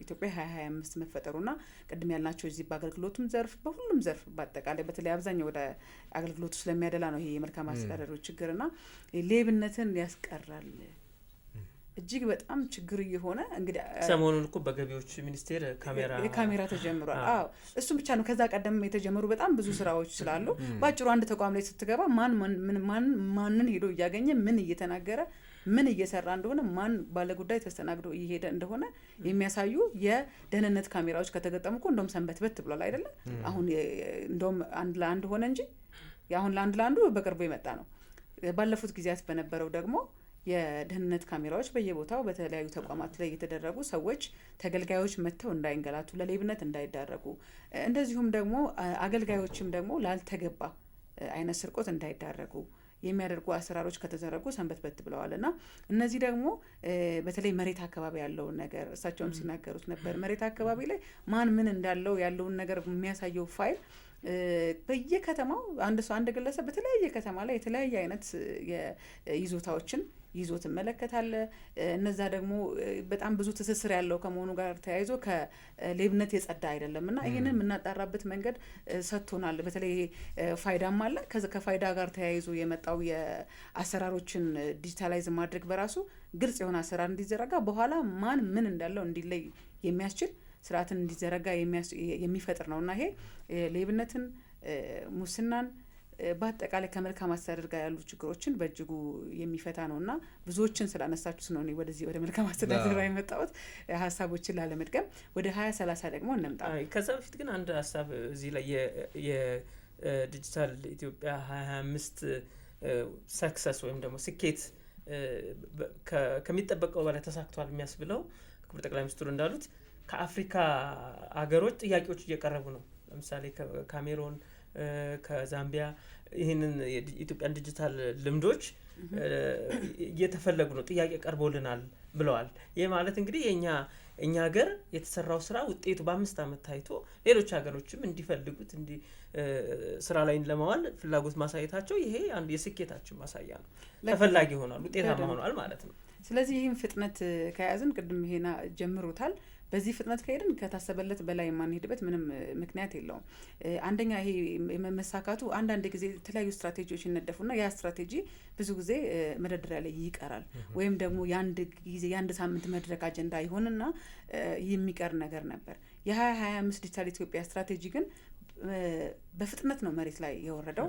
ኢትዮጵያ 2025 መፈጠሩና ቅድም ያልናቸው እዚህ በአገልግሎቱም ዘርፍ በሁሉም ዘርፍ በአጠቃላይ በተለይ አብዛኛው ወደ አገልግሎቱ ስለሚያደላ ነው ይሄ የመልካም አስተዳደሩ ችግርና ሌብነትን ያስቀራል። እጅግ በጣም ችግር እየሆነ እንግዲህ ሰሞኑን እኮ በገቢዎች ሚኒስቴር ካሜራ ተጀምሯል። እሱም ብቻ ነው። ከዛ ቀደም የተጀመሩ በጣም ብዙ ስራዎች ስላሉ ባጭሩ አንድ ተቋም ላይ ስትገባ ማንን ሄዶ እያገኘ ምን እየተናገረ ምን እየሰራ እንደሆነ ማን ባለጉዳይ ተስተናግዶ እየሄደ እንደሆነ የሚያሳዩ የደህንነት ካሜራዎች ከተገጠሙ እኮ እንደውም ሰንበትበት ብሏል አይደለ? አሁን እንደውም አንድ ለአንድ ሆነ እንጂ አሁን ለአንድ ለአንዱ በቅርቡ የመጣ ነው። ባለፉት ጊዜያት በነበረው ደግሞ የደህንነት ካሜራዎች በየቦታው በተለያዩ ተቋማት ላይ የተደረጉ ሰዎች ተገልጋዮች መጥተው እንዳይንገላቱ፣ ለሌብነት እንዳይዳረጉ፣ እንደዚሁም ደግሞ አገልጋዮችም ደግሞ ላልተገባ አይነት ስርቆት እንዳይዳረጉ የሚያደርጉ አሰራሮች ከተዘረጉ ሰንበትበት ብለዋል እና እነዚህ ደግሞ በተለይ መሬት አካባቢ ያለውን ነገር እሳቸውም ሲናገሩት ነበር። መሬት አካባቢ ላይ ማን ምን እንዳለው ያለውን ነገር የሚያሳየው ፋይል በየከተማው አንድ ግለሰብ በተለያየ ከተማ ላይ የተለያየ አይነት ይዞታዎችን ይዞ ትመለከታለ። እነዛ ደግሞ በጣም ብዙ ትስስር ያለው ከመሆኑ ጋር ተያይዞ ከሌብነት የጸዳ አይደለም እና ይህንን የምናጣራበት መንገድ ሰጥቶናል። በተለይ ፋይዳም አለ። ከፋይዳ ጋር ተያይዞ የመጣው የአሰራሮችን ዲጂታላይዝ ማድረግ በራሱ ግልጽ የሆነ አሰራር እንዲዘረጋ በኋላ ማን ምን እንዳለው እንዲለይ የሚያስችል ስርዓትን እንዲዘረጋ የሚፈጥር ነው እና ይሄ ሌብነትን፣ ሙስናን በአጠቃላይ ከመልካም አስተዳደር ጋር ያሉ ችግሮችን በእጅጉ የሚፈታ ነው እና ብዙዎችን ስላነሳችሁት ነው እኔ ወደዚህ ወደ መልካም አስተዳደር የመጣሁት ሀሳቦችን ላለመድገም። ወደ 2030 ደግሞ እንምጣ። ከዛ በፊት ግን አንድ ሀሳብ እዚህ ላይ የዲጂታል ኢትዮጵያ 2025 ሰክሰስ ወይም ደግሞ ስኬት ከሚጠበቀው በላይ ተሳክቷል የሚያስብለው ክቡር ጠቅላይ ሚኒስትሩ እንዳሉት ከአፍሪካ አገሮች ጥያቄዎች እየቀረቡ ነው። ለምሳሌ ከካሜሮን፣ ከዛምቢያ ይህንን የኢትዮጵያን ዲጂታል ልምዶች እየተፈለጉ ነው፣ ጥያቄ ቀርቦልናል ብለዋል። ይህ ማለት እንግዲህ እኛ ሀገር የተሰራው ስራ ውጤቱ በ5 ዓመት ታይቶ ሌሎች ሀገሮችም እንዲፈልጉት ስራ ላይ ለማዋል ፍላጎት ማሳየታቸው ይሄ አንዱ የስኬታችን ማሳያ ነው። ተፈላጊ ሆኗል፣ ውጤታማ ሆኗል ማለት ነው። ስለዚህ ይህን ፍጥነት ከያዝን ቅድም ይሄና ጀምሮታል። በዚህ ፍጥነት ከሄድን ከታሰበለት በላይ የማንሄድበት ምንም ምክንያት የለውም። አንደኛ ይሄ መሳካቱ አንዳንድ ጊዜ የተለያዩ ስትራቴጂዎች ይነደፉና ያ ስትራቴጂ ብዙ ጊዜ መደርደሪያ ላይ ይቀራል ወይም ደግሞ የአንድ ሳምንት መድረክ አጀንዳ ይሆንና የሚቀር ነገር ነበር። የ2025 ዲጂታል ኢትዮጵያ ስትራቴጂ ግን በፍጥነት ነው መሬት ላይ የወረደው።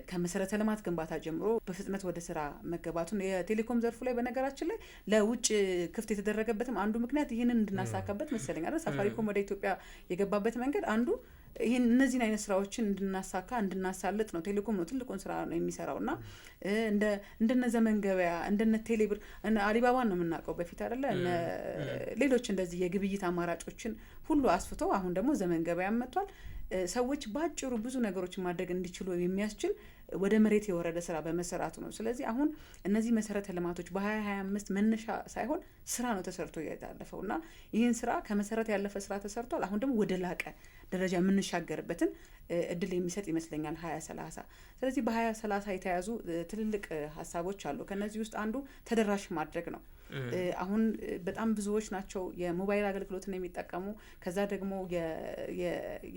ከመሰረተ ልማት ግንባታ ጀምሮ በፍጥነት ወደ ስራ መገባቱን የቴሌኮም ዘርፉ ላይ በነገራችን ላይ ለውጭ ክፍት የተደረገበትም አንዱ ምክንያት ይህንን እንድናሳካበት መሰለኝ አይደል? ሳፋሪኮም ወደ ኢትዮጵያ የገባበት መንገድ አንዱ ይህን እነዚህን አይነት ስራዎችን እንድናሳካ እንድናሳልጥ ነው። ቴሌኮም ነው ትልቁን ስራ ነው የሚሰራውና እንደነ ዘመን ገበያ እንደነ ቴሌብር አሊባባን ነው የምናውቀው በፊት አይደለ? ሌሎች እንደዚህ የግብይት አማራጮችን ሁሉ አስፍቶ አሁን ደግሞ ዘመን ገበያ መጥቷል። ሰዎች ባጭሩ ብዙ ነገሮችን ማድረግ እንዲችሉ የሚያስችል ወደ መሬት የወረደ ስራ በመሰራቱ ነው። ስለዚህ አሁን እነዚህ መሰረተ ልማቶች በ2025 መነሻ ሳይሆን ስራ ነው ተሰርቶ ያለፈው እና ይህን ስራ ከመሰረት ያለፈ ስራ ተሰርቷል። አሁን ደግሞ ወደ ላቀ ደረጃ የምንሻገርበትን እድል የሚሰጥ ይመስለኛል 2030። ስለዚህ በ2030 የተያዙ ትልልቅ ሀሳቦች አሉ። ከነዚህ ውስጥ አንዱ ተደራሽ ማድረግ ነው። አሁን በጣም ብዙዎች ናቸው የሞባይል አገልግሎትን የሚጠቀሙ። ከዛ ደግሞ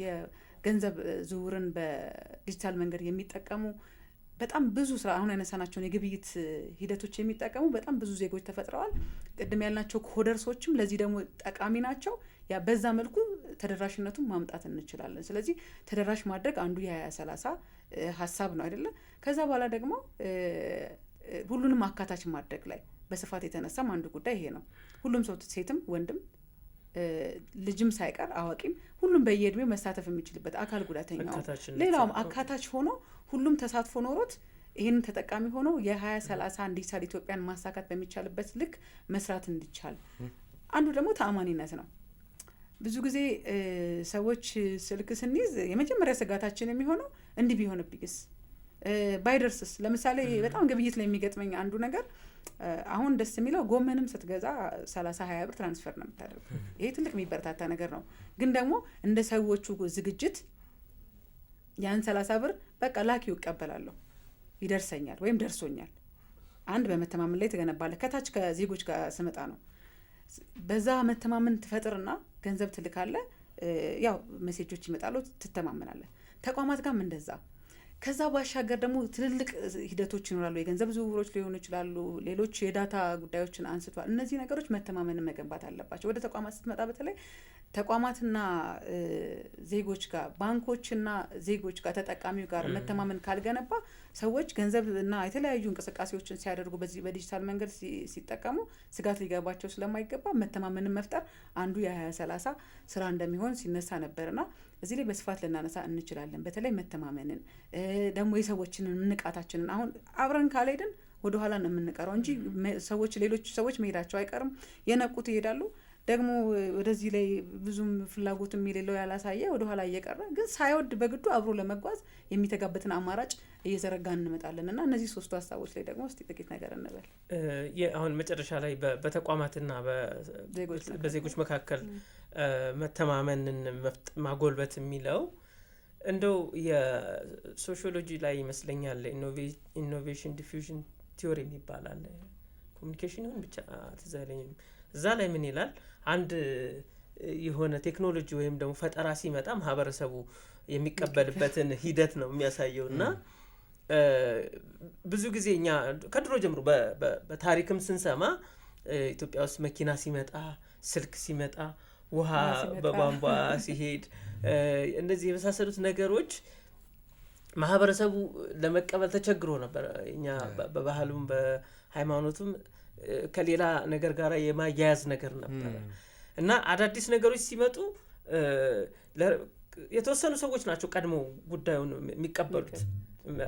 የገንዘብ ዝውውርን በዲጂታል መንገድ የሚጠቀሙ በጣም ብዙ ስራ አሁን ያነሳናቸውን የግብይት ሂደቶች የሚጠቀሙ በጣም ብዙ ዜጎች ተፈጥረዋል። ቅድም ያልናቸው ኮደርሶችም ለዚህ ደግሞ ጠቃሚ ናቸው። ያ በዛ መልኩ ተደራሽነቱን ማምጣት እንችላለን። ስለዚህ ተደራሽ ማድረግ አንዱ የ2030 ሀሳብ ነው አይደለ? ከዛ በኋላ ደግሞ ሁሉንም አካታች ማድረግ ላይ በስፋት የተነሳም አንዱ ጉዳይ ይሄ ነው። ሁሉም ሰው ሴትም ወንድም ልጅም ሳይቀር አዋቂም ሁሉም በየእድሜው መሳተፍ የሚችልበት አካል ጉዳተኛው ሌላውም አካታች ሆኖ ሁሉም ተሳትፎ ኖሮት ይህንን ተጠቃሚ ሆኖ የ2030 ዲጂታል ኢትዮጵያን ማሳካት በሚቻልበት ልክ መስራት እንዲቻል። አንዱ ደግሞ ተአማኒነት ነው። ብዙ ጊዜ ሰዎች ስልክ ስንይዝ የመጀመሪያ ስጋታችን የሚሆነው እንዲህ ቢሆንብኝስ ባይደርስስ። ለምሳሌ በጣም ግብይት ላይ የሚገጥመኝ አንዱ ነገር አሁን ደስ የሚለው ጎመንም ስትገዛ 30-20 ብር ትራንስፈር ነው የምታደርገው። ይሄ ትልቅ የሚበረታታ ነገር ነው። ግን ደግሞ እንደ ሰዎቹ ዝግጅት ያን 30 ብር በቃ ላኪው እቀበላለሁ፣ ይደርሰኛል ወይም ደርሶኛል። አንድ በመተማመን ላይ ትገነባለህ። ከታች ከዜጎች ጋር ስመጣ ነው በዛ መተማመን ትፈጥርና ገንዘብ ትልካለህ። ያው ሜሴጆች ይመጣሉ፣ ትተማመናለህ። ተቋማት ጋርም እንደዛ። ከዛ ባሻገር ደግሞ ትልልቅ ሂደቶች ይኖራሉ። የገንዘብ ዝውውሮች ሊሆኑ ይችላሉ። ሌሎች የዳታ ጉዳዮችን አንስቷል። እነዚህ ነገሮች መተማመንን መገንባት አለባቸው። ወደ ተቋማት ስትመጣ በተለይ ተቋማትና ዜጎች ጋር፣ ባንኮችና ዜጎች ጋር፣ ተጠቃሚው ጋር መተማመን ካልገነባ ሰዎች ገንዘብና የተለያዩ እንቅስቃሴዎችን ሲያደርጉ በዚህ በዲጂታል መንገድ ሲጠቀሙ ስጋት ሊገባቸው ስለማይገባ መተማመንን መፍጠር አንዱ የ2030 ስራ እንደሚሆን ሲነሳ ነበርና እዚህ ላይ በስፋት ልናነሳ እንችላለን። በተለይ መተማመንን ደግሞ የሰዎችንን ንቃታችንን አሁን አብረን ካልሄድን ወደ ኋላ ነው የምንቀረው እንጂ ሌሎች ሰዎች መሄዳቸው አይቀርም። የነቁት ይሄዳሉ። ደግሞ ወደዚህ ላይ ብዙም ፍላጎት የሌለው ያላሳየ ወደ ኋላ እየቀረ ግን ሳይወድ በግዱ አብሮ ለመጓዝ የሚተጋበትን አማራጭ እየዘረጋን እንመጣለን እና እነዚህ ሶስቱ ሀሳቦች ላይ ደግሞ እስቲ ጥቂት ነገር እንበል። አሁን መጨረሻ ላይ በተቋማትና በዜጎች መካከል መተማመንን ማጎልበት የሚለው እንደው የሶሺዮሎጂ ላይ ይመስለኛል ኢኖቬሽን ዲፊውዥን ቲዮሪ የሚባላል ኮሚኒኬሽን ይሁን ብቻ ትዝ አይለኝም። እዛ ላይ ምን ይላል? አንድ የሆነ ቴክኖሎጂ ወይም ደግሞ ፈጠራ ሲመጣ ማህበረሰቡ የሚቀበልበትን ሂደት ነው የሚያሳየው እና ብዙ ጊዜ እኛ ከድሮ ጀምሮ በታሪክም ስንሰማ ኢትዮጵያ ውስጥ መኪና ሲመጣ፣ ስልክ ሲመጣ፣ ውሃ በቧንቧ ሲሄድ እነዚህ የመሳሰሉት ነገሮች ማህበረሰቡ ለመቀበል ተቸግሮ ነበር። እኛ በባህሉም በሃይማኖቱም ከሌላ ነገር ጋር የማያያዝ ነገር ነበር እና አዳዲስ ነገሮች ሲመጡ የተወሰኑ ሰዎች ናቸው ቀድሞ ጉዳዩን የሚቀበሉት።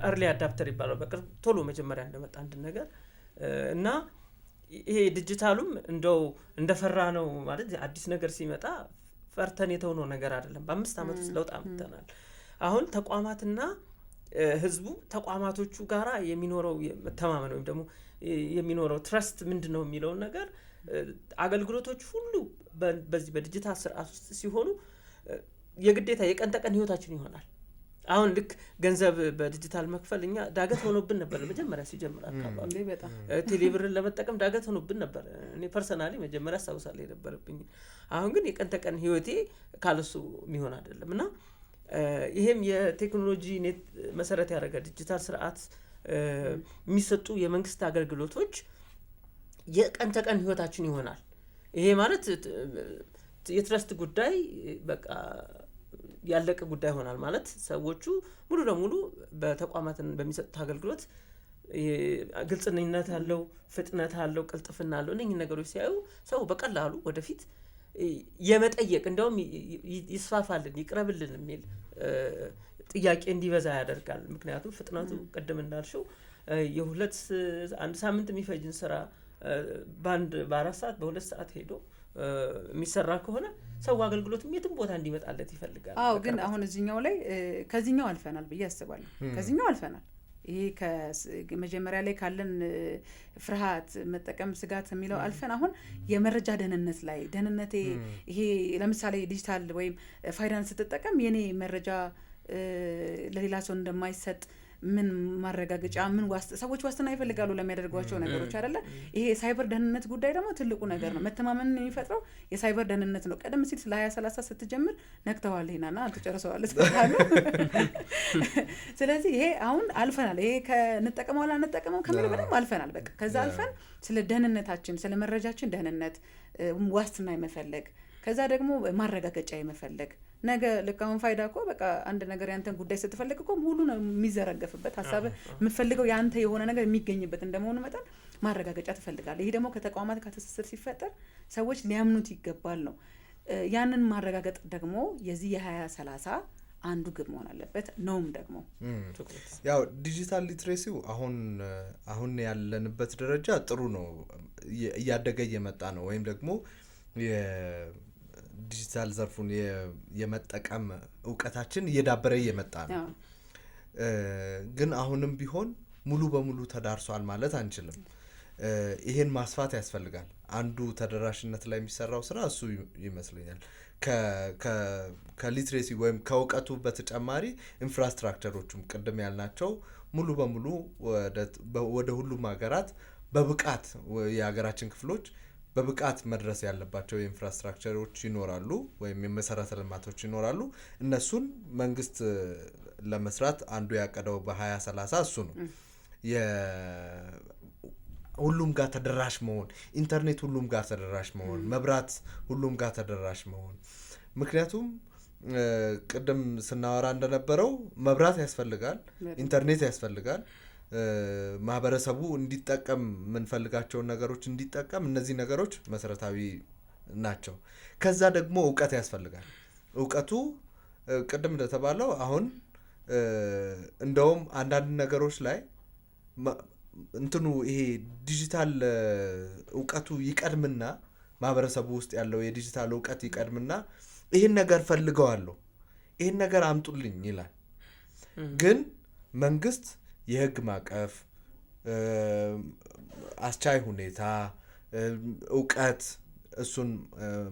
እርሊ አዳፕተር ይባላል። በቅርብ ቶሎ መጀመሪያ እንደመጣ አንድ ነገር እና ይሄ ዲጂታሉም እንደው እንደፈራ ነው ማለት አዲስ ነገር ሲመጣ ፈርተን የተውነው ነገር አይደለም። በ5 ዓመት ውስጥ ለውጥ አምጥተናል። አሁን ተቋማትና ህዝቡ ተቋማቶቹ ጋራ የሚኖረው መተማመን ወይም ደግሞ የሚኖረው ትረስት ምንድን ነው የሚለውን ነገር አገልግሎቶች ሁሉ በዚህ በዲጂታል ስርዓት ውስጥ ሲሆኑ የግዴታ የቀን ተቀን ህይወታችን ይሆናል። አሁን ልክ ገንዘብ በዲጂታል መክፈል እኛ ዳገት ሆኖብን ነበር መጀመሪያ ሲጀምር አካባቢ ቴሌብርን ለመጠቀም ዳገት ሆኖብን ነበር። እኔ ፐርሰናሊ መጀመሪያ አስታውሳለሁ የነበረብኝ። አሁን ግን የቀን ተቀን ህይወቴ ካለሱ የሚሆን አይደለም እና ይሄም የቴክኖሎጂ መሰረት ያደረገ ዲጂታል ስርዓት የሚሰጡ የመንግስት አገልግሎቶች የቀን ተቀን ህይወታችን ይሆናል። ይሄ ማለት የትረስት ጉዳይ በቃ ያለቀ ጉዳይ ይሆናል ማለት ሰዎቹ ሙሉ ለሙሉ በተቋማትን በሚሰጡት አገልግሎት ግልጽነት አለው፣ ፍጥነት አለው፣ ቅልጥፍና አለው። እነኚህ ነገሮች ሲያዩ ሰው በቀላሉ ወደፊት የመጠየቅ እንደውም ይስፋፋልን ይቅረብልን የሚል ጥያቄ እንዲበዛ ያደርጋል። ምክንያቱም ፍጥነቱ ቅድም እንዳልሽው አንድ ሳምንት የሚፈጅን ስራ በ4 ሰዓት በ2 ሰዓት ሄዶ የሚሰራ ከሆነ ሰው አገልግሎትም የትም ቦታ እንዲመጣለት ይፈልጋል። ግን አሁን እዚህኛው ላይ ከዚህኛው አልፈናል ብዬ አስባለሁ። ከዚህኛው አልፈናል ይሄ ከመጀመሪያ ላይ ካለን ፍርሃት መጠቀም ስጋት የሚለው አልፈን አሁን የመረጃ ደህንነት ላይ ደህንነቴ ይሄ ለምሳሌ ዲጂታል ወይም ፋይናንስ ስትጠቀም የኔ መረጃ ለሌላ ሰው እንደማይሰጥ ምን ማረጋገጫ ምን ሰዎች ዋስትና ይፈልጋሉ ለሚያደርጓቸው ነገሮች አይደለ? ይሄ የሳይበር ደህንነት ጉዳይ ደግሞ ትልቁ ነገር ነው። መተማመንን የሚፈጥረው የሳይበር ደህንነት ነው። ቀደም ሲል ስለ 2030 ስትጀምር ነክተዋል ይናና አንተ ጨርሰዋል ስታሉ። ስለዚህ ይሄ አሁን አልፈናል። ይሄ ከንጠቀመው አንጠቀመው ከምን በደም አልፈናል። በቃ ከዛ አልፈን ስለ ደህንነታችን ስለ መረጃችን ደህንነት ዋስትና የመፈለግ ከዛ ደግሞ ማረጋገጫ የመፈለግ ነገ ልክ አሁን ፋይዳ እኮ በቃ አንድ ነገር ያንተን ጉዳይ ስትፈልግ እኮ ሙሉ ነው የሚዘረገፍበት ሀሳብ የምትፈልገው ያንተ የሆነ ነገር የሚገኝበት እንደመሆኑ መጠን ማረጋገጫ ትፈልጋለህ። ይሄ ደግሞ ከተቋማት ጋር ትስስር ሲፈጠር ሰዎች ሊያምኑት ይገባል ነው። ያንን ማረጋገጥ ደግሞ የዚህ የ2030 አንዱ ግብ መሆን አለበት ነውም ደግሞ ያው ዲጂታል ሊትሬሲው አሁን ያለንበት ደረጃ ጥሩ ነው፣ እያደገ እየመጣ ነው። ወይም ደግሞ ዲጂታል ዘርፉን የመጠቀም እውቀታችን እየዳበረ እየመጣ ነው። ግን አሁንም ቢሆን ሙሉ በሙሉ ተዳርሷል ማለት አንችልም። ይሄን ማስፋት ያስፈልጋል። አንዱ ተደራሽነት ላይ የሚሰራው ስራ እሱ ይመስለኛል። ከሊትሬሲ ወይም ከእውቀቱ በተጨማሪ ኢንፍራስትራክቸሮቹም ቅድም ያልናቸው ሙሉ በሙሉ ወደ ሁሉም ሀገራት በብቃት የሀገራችን ክፍሎች በብቃት መድረስ ያለባቸው የኢንፍራስትራክቸሮች ይኖራሉ ወይም የመሰረተ ልማቶች ይኖራሉ። እነሱን መንግስት ለመስራት አንዱ ያቀደው በ2030 እሱ ነው። ሁሉም ጋር ተደራሽ መሆን፣ ኢንተርኔት ሁሉም ጋር ተደራሽ መሆን፣ መብራት ሁሉም ጋር ተደራሽ መሆን። ምክንያቱም ቅድም ስናወራ እንደነበረው መብራት ያስፈልጋል፣ ኢንተርኔት ያስፈልጋል። ማህበረሰቡ እንዲጠቀም የምንፈልጋቸውን ነገሮች እንዲጠቀም እነዚህ ነገሮች መሰረታዊ ናቸው። ከዛ ደግሞ እውቀት ያስፈልጋል። እውቀቱ ቅድም እንደተባለው አሁን እንደውም አንዳንድ ነገሮች ላይ እንትኑ ይሄ ዲጂታል እውቀቱ ይቀድምና ማህበረሰቡ ውስጥ ያለው የዲጂታል እውቀት ይቀድምና ይህን ነገር ፈልገዋለሁ፣ ይህን ነገር አምጡልኝ ይላል። ግን መንግስት የህግ ማዕቀፍ፣ አስቻይ ሁኔታ፣ እውቀት እሱን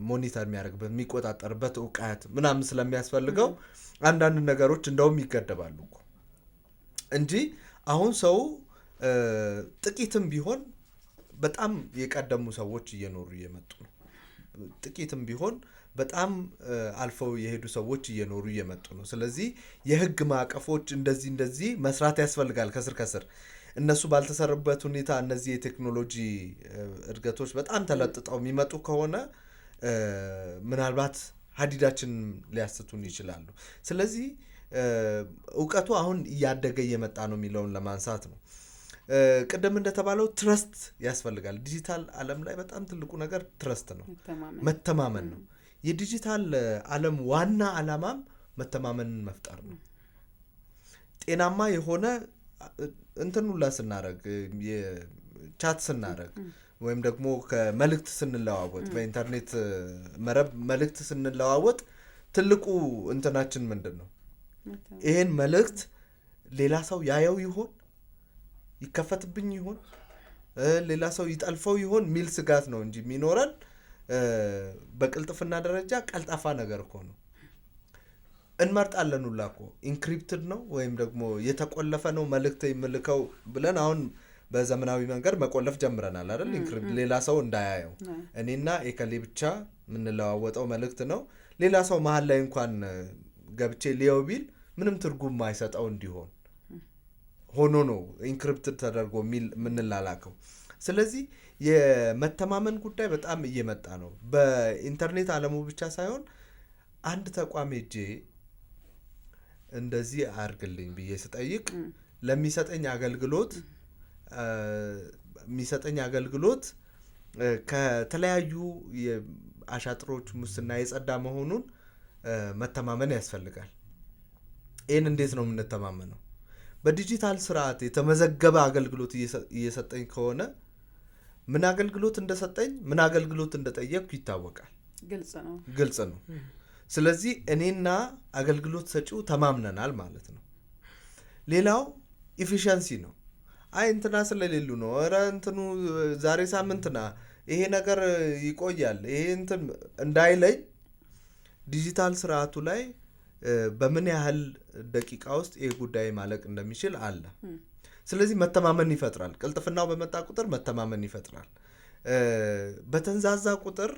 ሞኒተር የሚያደርግበት የሚቆጣጠርበት እውቀት ምናምን ስለሚያስፈልገው አንዳንድ ነገሮች እንደውም ይገደባሉ እኮ እንጂ አሁን ሰው ጥቂትም ቢሆን በጣም የቀደሙ ሰዎች እየኖሩ እየመጡ ነው። ጥቂትም ቢሆን በጣም አልፈው የሄዱ ሰዎች እየኖሩ እየመጡ ነው። ስለዚህ የህግ ማዕቀፎች እንደዚህ መስራት ያስፈልጋል ከስር ከስር። እነሱ ባልተሰሩበት ሁኔታ እነዚህ የቴክኖሎጂ እድገቶች በጣም ተለጥጠው የሚመጡ ከሆነ ምናልባት ሀዲዳችን ሊያስቱን ይችላሉ። ስለዚህ እውቀቱ አሁን እያደገ እየመጣ ነው የሚለውን ለማንሳት ነው። ቅድም እንደተባለው ትረስት ያስፈልጋል። ዲጂታል ዓለም ላይ በጣም ትልቁ ነገር ትረስት ነው፣ መተማመን ነው። የዲጂታል ዓለም ዋና ዓላማም መተማመንን መፍጠር ነው። ጤናማ የሆነ እንትኑላ ስናረግ ቻት ስናረግ ወይም ደግሞ ከመልእክት ስንለዋወጥ በኢንተርኔት መረብ መልእክት ስንለዋወጥ ትልቁ እንትናችን ምንድን ነው? ይሄን መልእክት ሌላ ሰው ያየው ይሆን? ይከፈትብኝ ይሆን? ሌላ ሰው ይጠልፈው ይሆን ሚል ስጋት ነው እንጂ የሚኖረን በቅልጥፍና ደረጃ ቀልጣፋ ነገር እኮ ነው። እንመርጣለን ሁላ እኮ ኢንክሪፕትድ ነው ወይም ደግሞ የተቆለፈ ነው መልእክት የምልከው ብለን አሁን በዘመናዊ መንገድ መቆለፍ ጀምረናል አይደል? ኢንክሪፕት ሌላ ሰው እንዳያየው እኔና ኤከሌ ብቻ የምንለዋወጠው መልእክት ነው። ሌላ ሰው መሀል ላይ እንኳን ገብቼ ሊየው ቢል ምንም ትርጉም ማይሰጠው እንዲሆን ሆኖ ነው ኢንክሪፕትድ ተደርጎ የምንላላከው። ስለዚህ የመተማመን ጉዳይ በጣም እየመጣ ነው። በኢንተርኔት ዓለሙ ብቻ ሳይሆን አንድ ተቋም ሄጄ እንደዚህ አድርግልኝ ብዬ ስጠይቅ ለሚሰጠኝ አገልግሎት ከተለያዩ አሻጥሮች ሙስና የጸዳ መሆኑን መተማመን ያስፈልጋል። ይህን እንዴት ነው የምንተማመነው? በዲጂታል ስርዓት የተመዘገበ አገልግሎት እየሰጠኝ ከሆነ ምን አገልግሎት እንደሰጠኝ ምን አገልግሎት እንደጠየቅኩ ይታወቃል። ግልጽ ነው። ስለዚህ እኔና አገልግሎት ሰጪው ተማምነናል ማለት ነው። ሌላው ኢፊሸንሲ ነው። አይ እንትና ስለሌሉ ነው፣ ኧረ እንትኑ ዛሬ ሳምንትና ይሄ ነገር ይቆያል፣ ይሄ እንትን እንዳይለይ ዲጂታል ስርዓቱ ላይ በምን ያህል ደቂቃ ውስጥ ይሄ ጉዳይ ማለቅ እንደሚችል አለ። ስለዚህ መተማመን ይፈጥራል። ቅልጥፍናው በመጣ ቁጥር መተማመን ይፈጥራል። በተንዛዛ ቁጥር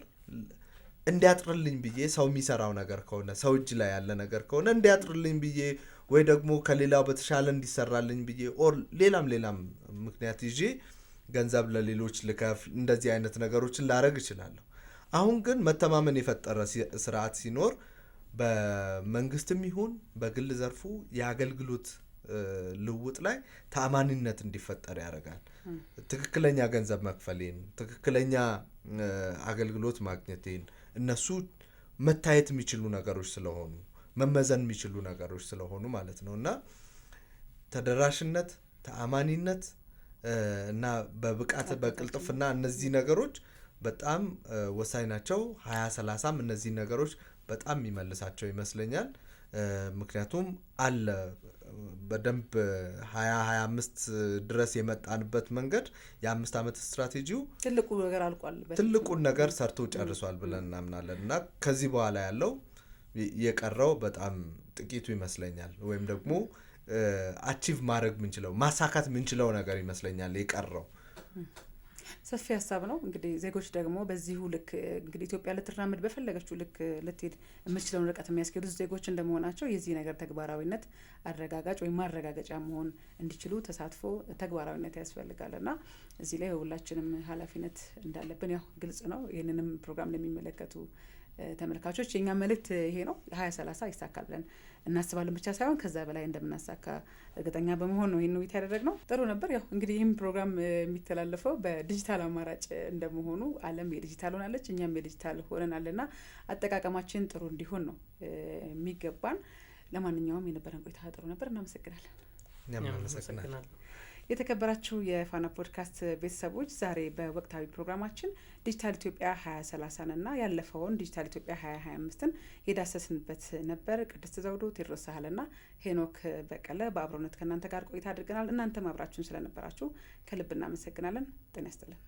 እንዲያጥርልኝ ብዬ ሰው የሚሰራው ነገር ከሆነ ሰው እጅ ላይ ያለ ነገር ከሆነ እንዲያጥርልኝ ብዬ ወይ ደግሞ ከሌላው በተሻለ እንዲሰራልኝ ብዬ ኦር ሌላም ምክንያት ይዤ ገንዘብ ለሌሎች ልከፍል እንደዚህ አይነት ነገሮችን ላረግ እችላለሁ። አሁን ግን መተማመን የፈጠረ ስርዓት ሲኖር በመንግስትም ይሁን በግል ዘርፉ የአገልግሎት ልውጥ ላይ ተአማኒነት እንዲፈጠር ያደርጋል። ትክክለኛ ገንዘብ መክፈሌን፣ ትክክለኛ አገልግሎት ማግኘቴን እነሱ መታየት የሚችሉ ነገሮች ስለሆኑ መመዘን የሚችሉ ነገሮች ስለሆኑ ማለት ነው እና ተደራሽነት፣ ተአማኒነት እና በብቃት በቅልጥፍና እነዚህ ነገሮች በጣም ወሳኝ ናቸው። 2030ም እነዚህ ነገሮች በጣም የሚመልሳቸው ይመስለኛል። ምክንያቱም አለ በደንብ 2025 ድረስ የመጣንበት መንገድ የ5 ዓመት ስትራቴጂው ትልቁ ነገር አልቋል፣ ትልቁን ነገር ሰርቶ ጨርሷል ብለን እናምናለን እና ከዚህ በኋላ ያለው የቀረው በጣም ጥቂቱ ይመስለኛል። ወይም ደግሞ አቺቭ ማድረግ ምንችለው ማሳካት ምንችለው ነገር ይመስለኛል የቀረው። ሰፊ ሀሳብ ነው። እንግዲህ ዜጎች ደግሞ በዚሁ ልክ እንግዲህ ኢትዮጵያ ልትራመድ በፈለገችው ልክ ልትሄድ የምትችለውን ርቀት የሚያስኬዱት ዜጎች እንደመሆናቸው የዚህ ነገር ተግባራዊነት አረጋጋጭ ወይም ማረጋገጫ መሆን እንዲችሉ ተሳትፎ ተግባራዊነት ያስፈልጋል እና እዚህ ላይ ሁላችንም ኃላፊነት እንዳለብን ያው ግልጽ ነው። ይህንንም ፕሮግራም ለሚመለከቱ ተመልካቾች የኛ መልእክት ይሄ ነው። 2030 ይሳካል ብለን እናስባለን ብቻ ሳይሆን ከዛ በላይ እንደምናሳካ እርግጠኛ በመሆን ነው ይሄን ውይይት ያደረግነው። ጥሩ ነበር። ያው እንግዲህ ይህም ፕሮግራም የሚተላለፈው በዲጂታል አማራጭ እንደመሆኑ ዓለም የዲጂታል ሆናለች፣ እኛም የዲጂታል ሆነናልና አጠቃቀማችን ጥሩ እንዲሆን ነው የሚገባን። ለማንኛውም የነበረን ቆይታ ጥሩ ነበር። እናመሰግናለን። እናመሰግናለን። የተከበራችሁ የፋና ፖድካስት ቤተሰቦች ዛሬ በወቅታዊ ፕሮግራማችን ዲጂታል ኢትዮጵያ 2030ና ያለፈውን ዲጂታል ኢትዮጵያ 2025ን የዳሰስንበት ነበር። ቅድስት ዘውዱ፣ ቴዎድሮስ ሳህልና ሄኖክ በቀለ በአብሮነት ከእናንተ ጋር ቆይታ አድርገናል። እናንተም አብራችሁን ስለነበራችሁ ከልብ እናመሰግናለን። ጤና ይስጥልን።